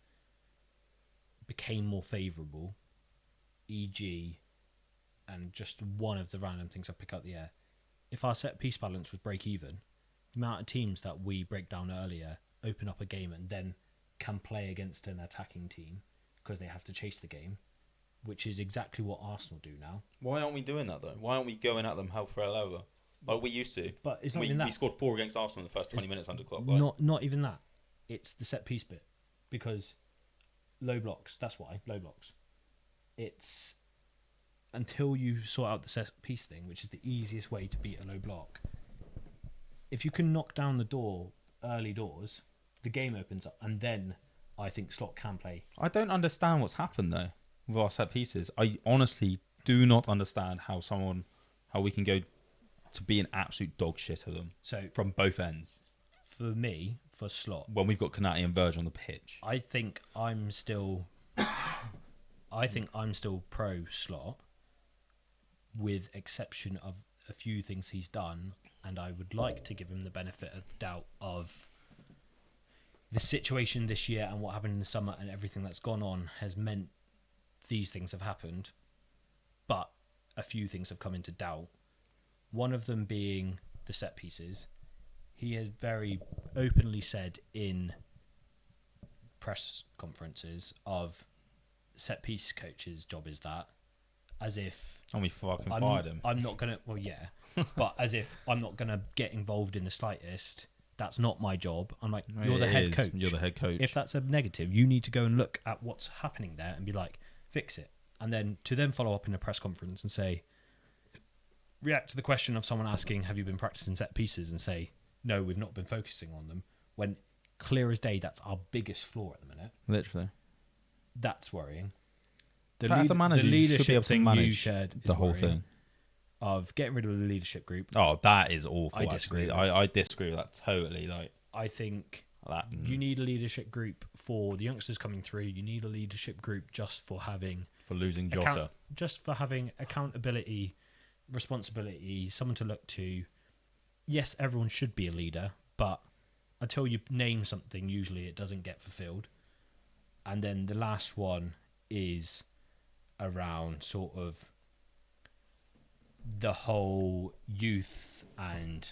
became more favourable, e.g., and just one of the random things I pick out the air. If our set-piece balance was break-even, the amount of teams that we break down earlier open up a game and then can play against an attacking team because they have to chase the game, which is exactly what Arsenal do now.
Why aren't we doing that, though? Why aren't we going at them hell for hell over? Like we used to.
But it's not even that.
We scored 4 against Arsenal in the first 20 minutes under Klopp.
Not even that. It's the set-piece bit. Because low blocks, that's why, low blocks. It's until you sort out the set-piece thing, which is the easiest way to beat a low block. If you can knock down the door, early doors, the game opens up, and then I think Slot can play.
I don't understand what's happened, though, with our set-pieces. I honestly do not understand how we can go to be an absolute dog shit of them. So from both ends.
For me, for Slot,
when we've got Konate and Verge on the pitch,
I think I'm still pro Slot, with exception of a few things he's done, and I would like to give him the benefit of the doubt of the situation this year and what happened in the summer and everything that's gone on has meant these things have happened, but a few things have come into doubt. One of them being the set pieces. He has very openly said in press conferences of set piece coach's job is that, as if
and we fucking fired him.
I'm not gonna. Well, yeah, but as if I'm not gonna get involved in the slightest. That's not my job. I'm like, you're the head coach.
You're the head coach.
If that's a negative, you need to go and look at what's happening there and be like, fix it. And then to then follow up in a press conference and say, react to the question of someone asking, have you been practicing set pieces, and say, no, we've not been focusing on them, when clear as day, that's our biggest flaw at the minute.
Literally.
That's worrying.
As a manager,
the leadership
you should be able to
thing
manage
you shared
the whole thing.
Of getting rid of the leadership group.
Oh, that is awful.
I disagree.
I disagree with that totally. Like,
I think you need a leadership group for the youngsters coming through. You need a leadership group just for
losing Jota.
Just for having accountability, responsibility, someone to look to. yes, everyone should be a leader, but until you name something, usually it doesn't get fulfilled. And then the last one is around sort of the whole youth and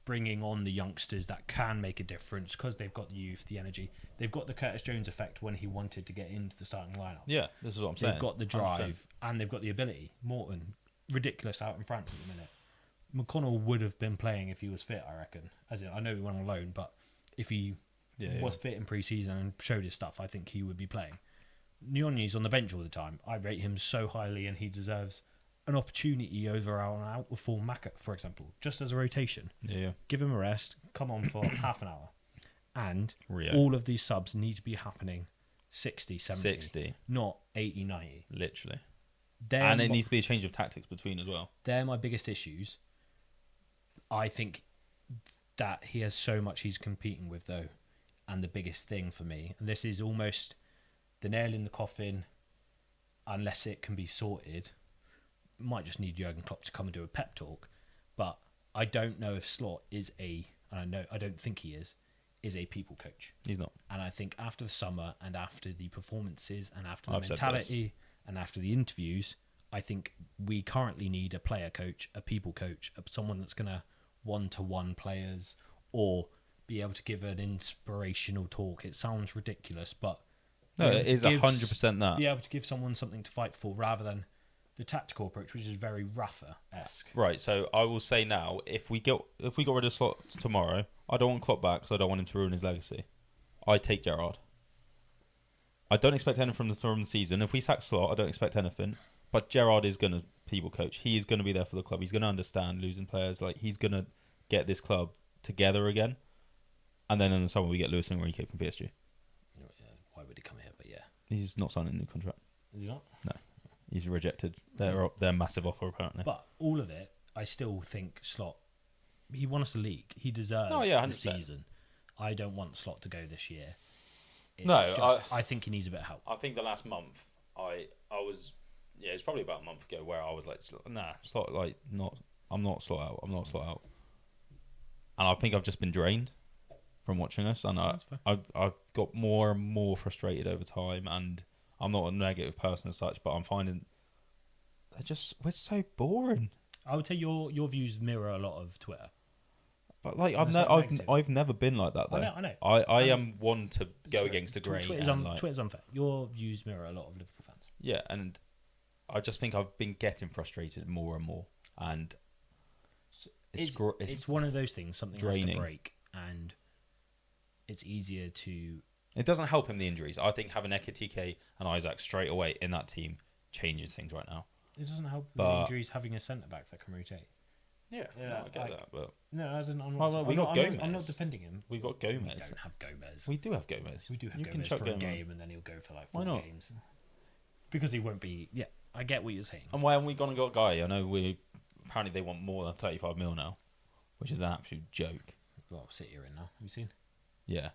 bringing on the youngsters that can make a difference because they've got the youth, the energy. They've got the Curtis Jones effect when he wanted to get into the starting lineup.
Yeah, this is what I'm saying.
They've got the drive
100%.
and they've got the ability. Morton, ridiculous out in France at the minute. McConnell would have been playing if he was fit, I reckon. As in, I know he went on loan, but if he was fit in pre-season and showed his stuff, I think he would be playing. Nyonyi's on the bench all the time. I rate him so highly, and he deserves an opportunity over our out-of-form Maka, for example, just as a rotation.
Yeah.
Give him a rest, come on for half an hour. And
Rio.
all of these subs need to be happening 60, 70,
60.
not 80, 90.
Literally.
They're
And it needs to be a change of tactics between as well.
They're my biggest issues. I think that he has so much he's competing with, though. And the biggest thing for me, and this is almost the nail in the coffin, unless it can be sorted, might just need Jurgen Klopp to come and do a pep talk. But I don't know if Slot is I don't think he is a people coach.
He's not.
And I think after the summer and after the performances and after the
I've said
mentality and after the interviews, I think we currently need a player coach, a people coach, someone that's going to one-to-one players or be able to give an inspirational talk. It sounds ridiculous, but
No, it is 100% that.
Be able to give someone something to fight for rather than the tactical approach, which is very Rafa-esque.
Right, so I will say now, if we got rid of Slot tomorrow, I don't want Klopp back because I don't want him to ruin his legacy. I take Gerrard. I don't expect anything from the season. If we sack Slot, I don't expect anything. But Gerrard is going to people coach. He is going to be there for the club. He's going to understand losing players. Like, he's going to get this club together again. And then in the summer, we get Luis Enrique from PSG.
Why would he come here? But yeah.
He's not signing a new contract.
Is he not?
No. He's rejected their massive offer, apparently.
But all of it, I still think Slot, he won us the league. He deserves the
100%.
season. I don't want Slot to go this year. I think he needs a bit of help.
I think the last month, I was... Yeah, it was probably about a month ago where I was like, nah, Slot, like, not... I'm not Slot out. I'm not Slot out. And I think I've just been drained from watching us. And I've got more and more frustrated over time. And I'm not a negative person as such, but I'm finding... we're so boring.
I would say your views mirror a lot of Twitter.
But like I've never been like that though.
I know.
I am one to go against the grain.
Twitter's unfair. Your views mirror a lot of Liverpool fans.
Yeah, and I just think I've been getting frustrated more and more, and
it's one of those things. Something
draining.
has to break, and it's easier to.
It doesn't help him the injuries. I think having Ekitike and Isaac straight away in that team changes things right now.
It doesn't help the injuries having a centre back that can rotate.
Yeah, no, I get that, but
no, as in, I'm not defending him.
We got Gomez.
We don't have Gomez.
We do have Gomez.
We do have
you
Gomez for a game, and then he'll go for like 4 games. Because he won't be. Yeah, I get what you're saying.
And why haven't we gone and got Guy? I know apparently they want more than 35 mil now, which is an absolute joke.
Well, City are in now. Have you seen?
Yeah,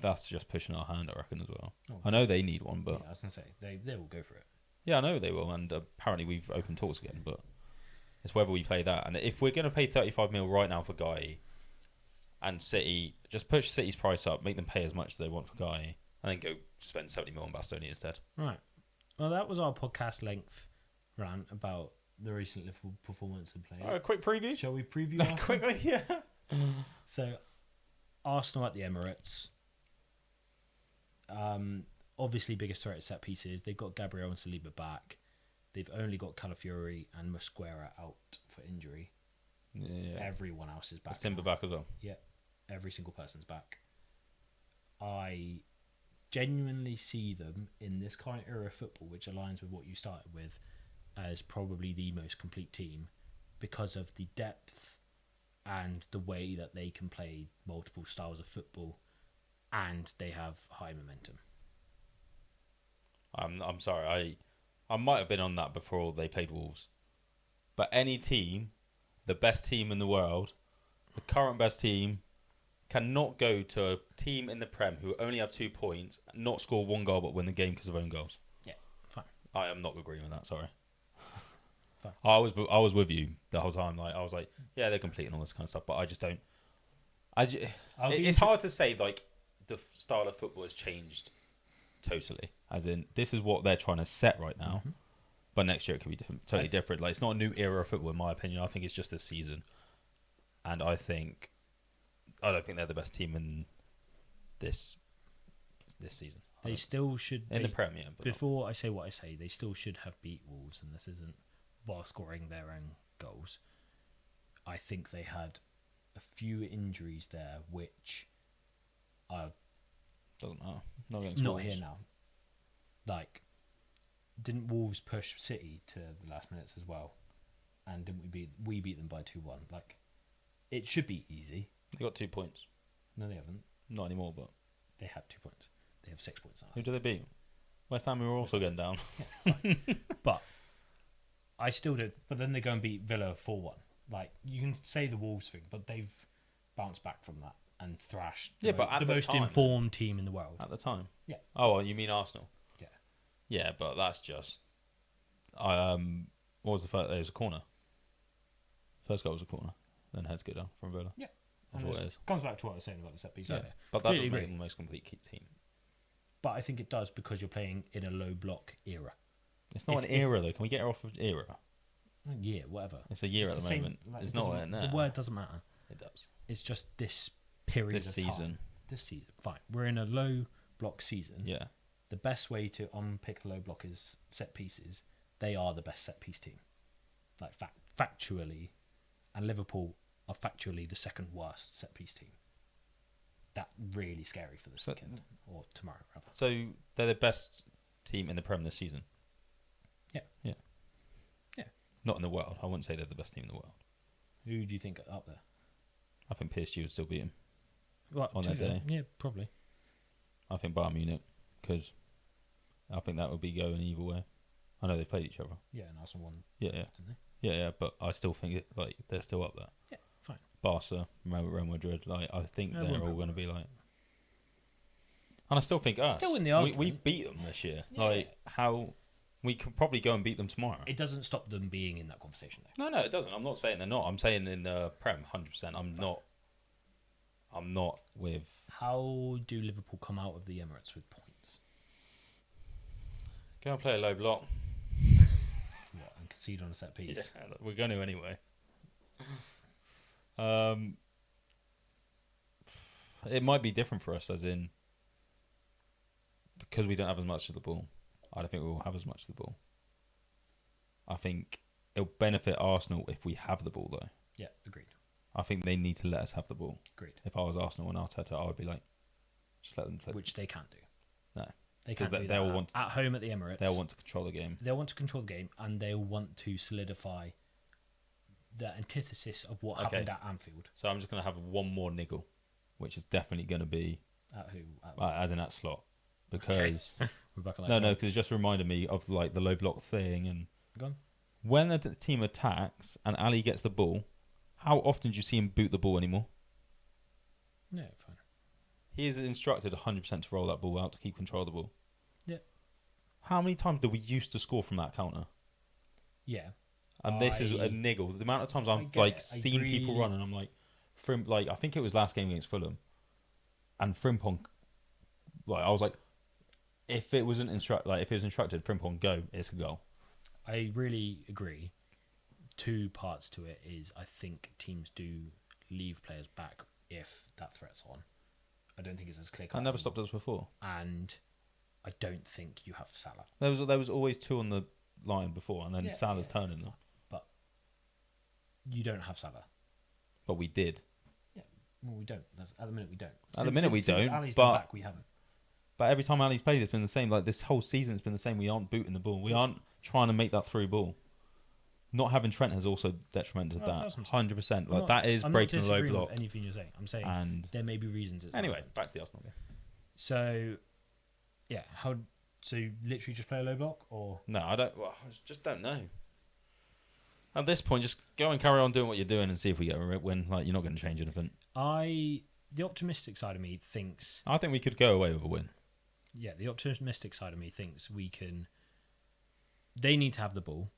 that's just pushing our hand, I reckon, as well.
Oh,
I know they need one, but
yeah, I was gonna say they will go for it.
Yeah, I know they will, and apparently we've opened talks again, but it's whether we play that. And if we're going to pay 35 mil right now for Guy, and City, just push City's price up, make them pay as much as they want for Guy, and then go spend 70 mil on Bastoni instead.
Right. Well, that was our podcast length rant about the recent Liverpool performance and play.
A quick preview?
Shall we preview Arsenal?
Quickly, yeah.
So, Arsenal at the Emirates. Obviously, biggest threat at set pieces. They've got Gabriel and Saliba back. They've only got Calafiori and Mosquera out for injury.
Yeah.
Everyone else is back.
Simba back as well.
Yeah, every single person's back. I genuinely see them in this current era of football, which aligns with what you started with, as probably the most complete team because of the depth and the way that they can play multiple styles of football, and they have high momentum.
I'm sorry, I might have been on that before they played Wolves, but any team, the best team in the world, the current best team, cannot go to a team in the Prem who only have 2 points, not score 1 goal but win the game because of own goals.
Yeah, fine.
I am not agreeing with that, sorry.
fine.
I was with you the whole time. Like I was like, yeah, they're completing all this kind of stuff, but I just don't. It's hard to say like the style of football has changed totally. As in, this is what they're trying to set right now, but next year it could be totally different. Like it's not a new era of football, in my opinion. I think it's just this season, and I don't think they're the best team in this season.
They still should
in the Premier.
Before I say what I say, they still should have beat Wolves, and this isn't while scoring their own goals. I think they had a few injuries there, which
doesn't matter.
Not here now. Like, didn't Wolves push City to the last minutes as well? And didn't we beat them by 2-1? Like, it should be easy.
They got 2 points.
No, they haven't.
Not anymore, but
they had 2 points. They have 6 points now.
Who do they beat? West Ham, who were also getting down.
Yeah, fine. But I still did. But then they go and beat Villa 4-1. Like, you can say the Wolves thing, but they've bounced back from that and thrashed the most informed team in the world.
At the time?
Yeah.
Oh, well, you mean Arsenal?
Yeah.
Yeah, but that's just... what was the first? It was a corner. First goal was a corner. Then heads go down from Villa.
Yeah.
That's what it is.
Comes back to what I was saying about the set piece earlier.
But that doesn't make them the most complete team.
But I think it does because you're playing in a low block era.
It's not an era, though. Can we get her off of era?
Yeah, whatever.
It's a year at the moment.
Like,
it's not in there.
The word doesn't matter.
It does.
It's just this period
this
of
season.
time. This season. Fine. We're in a low block season.
Yeah.
The best way to unpick a low block is set pieces. They are the best set piece team. Like, factually. And Liverpool are factually the second worst set piece team. That's really scary for this weekend. Or tomorrow, rather.
So, they're the best team in the Prem this season?
Yeah.
Yeah.
Yeah.
Not in the world. I wouldn't say they're the best team in the world.
Who do you think are up there?
I think PSG would still beat them.
Well,
on their day.
Yeah, probably.
I think Bayern Munich, because I think that would be going either way. I know they've played each other.
Yeah, and Arsenal won.
Yeah.
Didn't they?
Yeah, but I still think they're still up there.
Yeah, fine.
Barca, Real Madrid, I think
Yeah,
they're all going to be like. And I still think us.
Still in the argument.
We beat them this year.
Yeah.
Like how we could probably go and beat them tomorrow.
It doesn't stop them being in that conversation, though.
No, it doesn't. I'm not saying they're not. I'm saying in the Prem, 100%. I'm not with.
How do Liverpool come out of the Emirates with points?
Go and play a low block.
What, and concede on a set piece?
Yeah, we're going to anyway. It might be different for us, as in because we don't have as much of the ball. I don't think we will have as much of the ball. I think it'll benefit Arsenal if we have the ball, though.
Yeah, agreed.
I think they need to let us have the ball.
Agreed.
If I was Arsenal and Arteta, I would be like, just let them play.
Which they can't do.
No.
They can't do
they'll
that.
want
At home at the Emirates.
They'll want to control the game.
They'll want to control the game, and they'll want to solidify the antithesis of what happened at Anfield.
So I'm just going to have one more niggle, which is definitely going to be...
At who?
as in that slot. Because...
We're back on
no, because it just reminded me of like the low block thing. And
Go on.
when the team attacks and Ali gets the ball, how often do you see him boot the ball anymore?
Yeah, fine.
He is instructed 100% to roll that ball out to keep control of the ball.
Yeah.
How many times do we used to score from that counter?
Yeah.
And this is a niggle. The amount of times I've seen people run and I'm like, I think it was last game against Fulham, and Frimpong, I was like, if it was instructed, Frimpong go, it's a goal.
I really agree. 2 parts to it is I think teams do leave players back if that threat's on. I don't think it's as clear.
That never stopped us before.
And I don't think you have Salah.
There was always 2 on the line before, and then Salah's turning them.
But you don't have Salah.
But we did.
Yeah, well, we don't. At the minute, we don't.
At the minute, we don't.
Since Ali's
but
been back, we haven't.
But every time Ali's played, it's been the same. Like this whole season, it's been the same. We aren't booting the ball. We aren't trying to make that through ball. Not having Trent has also detrimented that. 100%. Like that is breaking the low block.
With anything you're saying, I'm saying there may be reasons.
Anyway, back to the Arsenal game.
So, yeah, so you literally just play a low block, or
no? I don't. Well, I just don't know. At this point, just go and carry on doing what you're doing and see if we get a win. Like you're not going to change anything.
The optimistic side of me thinks.
I think we could go away with a win.
Yeah, the optimistic side of me thinks we can. They need to have the ball.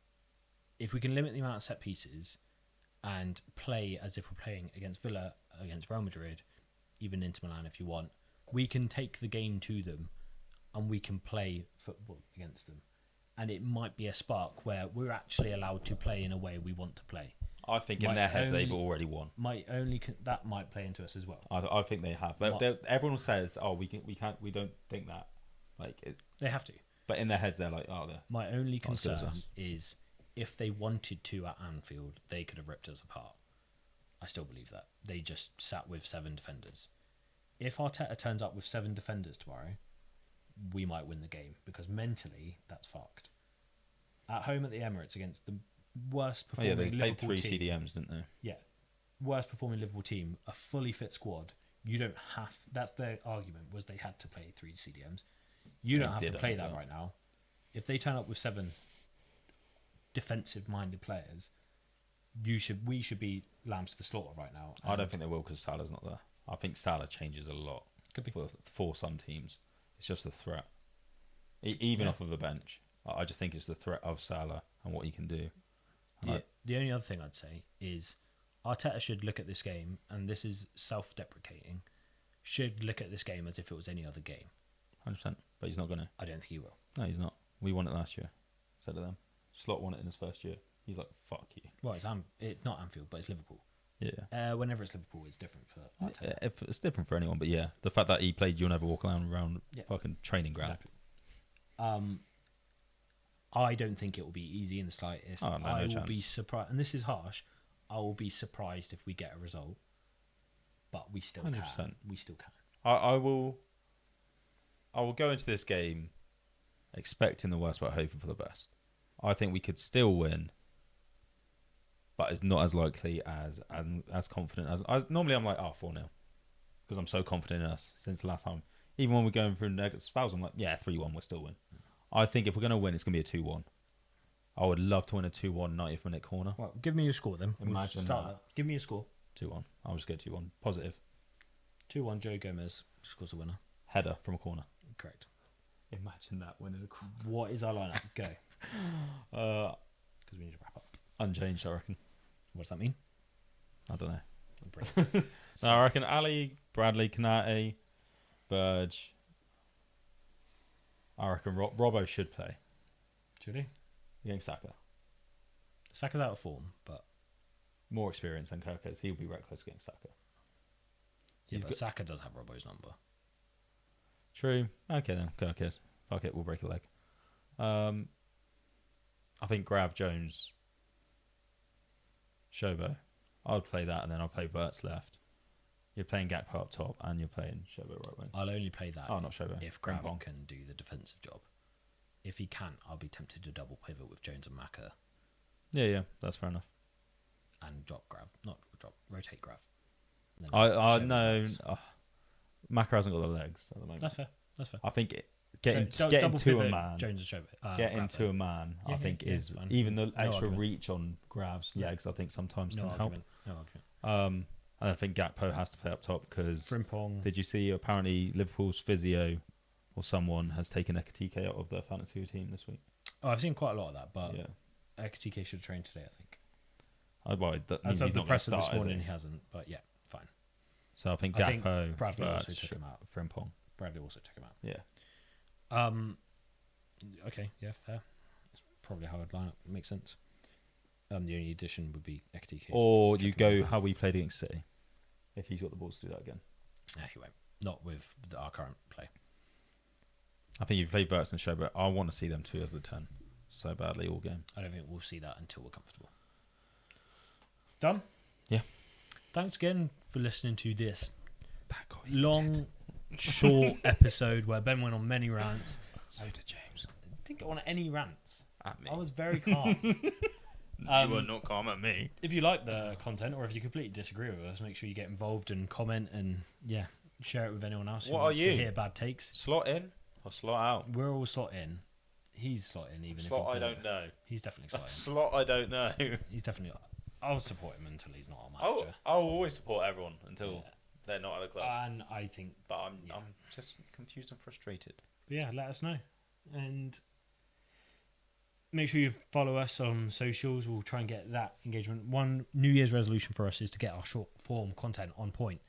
if we can limit the amount of set pieces and play as if we're playing against Villa, against Real Madrid, even Inter Milan if you want, we can take the game to them and we can play football against them. And it might be a spark where we're actually allowed to play in a way we want to play.
I think in their heads they've already won.
That might play into us as well.
I think they have. Everyone says, "Oh, we don't think that."
They have to.
But in their heads, they're like, "Oh, they're."
My only concern is if they wanted to at Anfield, they could have ripped us apart. I still believe that. They just sat with 7 defenders. If Arteta turns up with 7 defenders tomorrow, we might win the game because mentally that's fucked. At home at the Emirates against the worst performing
they played
Liverpool
3
team.
CDMs, didn't they?
Yeah. Worst performing Liverpool team, a fully fit squad. You don't have... That's their argument, was they had to play 3 CDMs. You don't have to play that right now. If they turn up with 7 defensive-minded players, we should be lambs to the slaughter right now.
I don't think they will because Salah's not there. I think Salah changes a lot.
Could be.
For some teams. It's just a threat. Even off of the bench. I just think it's the threat of Salah and what he can do.
The only other thing I'd say is Arteta should look at this game, and this is self-deprecating, should look at this game as if it was any other game.
100%. But he's not going to.
I don't think he will.
No, he's not. We won it last year. Said to them. Slot won it in his first year. He's like, fuck you.
Well, it's not Anfield, but it's Liverpool.
Yeah.
Whenever it's Liverpool, it's different for Arteta.
It's different for anyone, but yeah, the fact that he played You'll Never Walk around fucking training ground.
Exactly. I don't think it will be easy in the slightest.
Oh, no,
I will
chance.
be surprised, and this is harsh. I will be surprised if we get a result, but we still
100%.
can. We still can.
I will go into this game expecting the worst but hoping for the best. I think we could still win, but it's not as likely as confident as normally. I'm like, 4-0 because I'm so confident in us since the last time. Even when we're going through negative spells, I'm like, 3-1, we'll still win. I think if we're going to win, it's going to be a 2-1. I would love to win a 2-1 90th minute corner.
Well, give me your score then.
Imagine that.
Give me your score.
2-1. I'll just go 2-1. Positive.
2-1, Joe Gomez scores a winner.
Header from a corner.
Correct.
Imagine that winning a corner.
What is our lineup? Go. Because we need to wrap up.
Unchanged, I reckon.
What does that mean?
I don't know.
So,
No, I reckon Ali, Bradley, Kanate, Burge. I reckon Robbo should play.
should he?
Against Saka.
Saka's out of form, but
More experience than Kirkes. He'll be reckless against Saka.
but Saka does have Robbo's number.
True. Okay then, Kirkes. Fuck it, we'll break a leg. I think Grav, Jones, Shobo. I'll play that and then I'll play Verts left. You're playing Gakpo up top and you're playing Shobo right wing.
I'll only play that
not Shobo.
if Grav can do the defensive job. If he can't, I'll be tempted to double pivot with Jones and Maka
Yeah, that's fair enough.
and rotate Grav.
I know. Maka hasn't got the legs at the moment.
That's fair.
I think
Double
getting to
pivot
a man,
Jones and Shobo.
getting to a man, I think is
fine.
even the extra
argument.
reach on Grav's legs. I think sometimes
No
can
argument. No argument.
help. And I think Gakpo has to play up top because
Frimpong.
did you see apparently Liverpool's physio or someone has taken Ekatike out of their fantasy team this week?
Oh, I've seen quite a lot of that, but
Yeah.
XTK should have trained today, I think.
That
As
means
of
he's
the
not going to
presser
start,
this
is
morning,
he?
he hasn't. But yeah, fine.
So I think
I think
Gakpo,
Bradley also
Birch,
took him out.
Frimpong.
Bradley also took him out.
Yeah.
Okay, yeah, fair. That's probably how I'd line up. Makes sense. The only addition would be XTK.
Or you go how we played against City. If he's got the balls to do that again.
Yeah, he won't. Not with our current play.
I think you play Verts and Shobo. I want to see them two as the 10 so badly all game.
I don't think we'll see that until we're comfortable. Done?
Yeah.
Thanks again for listening to this long, short episode where Ben went on many rants.
So did James.
I didn't go on any rants.
At me.
I was very calm.
You were not calm at me.
If you like the content or if you completely disagree with us, make sure you get involved and comment and share it with anyone else who wants to hear bad takes.
Slot in or slot out?
We're all slot in. He's slot in even
Slot
if he
I
doesn't.
don't know.
He's definitely slot in.
Slot I don't know.
He's definitely. I'll support him until he's not our manager.
I'll always support everyone until they're not at the club.
And I think.
But I'm just confused and frustrated.
But yeah, let us know. And make sure you follow us on socials. We'll try and get that engagement. One New Year's resolution for us is to get our short form content on point.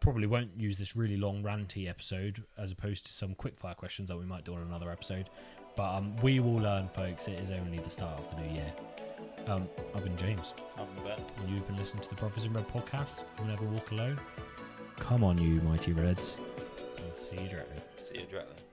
Probably won't use this really long ranty episode as opposed to some quick fire questions that we might do on another episode. But we will learn, folks. It is only the start of the new year. I've been James.
I've been Ben.
And you've been listening to the Brothers in Red podcast. You'll never walk alone. Come on, you mighty Reds. I'll see you directly.
See you directly.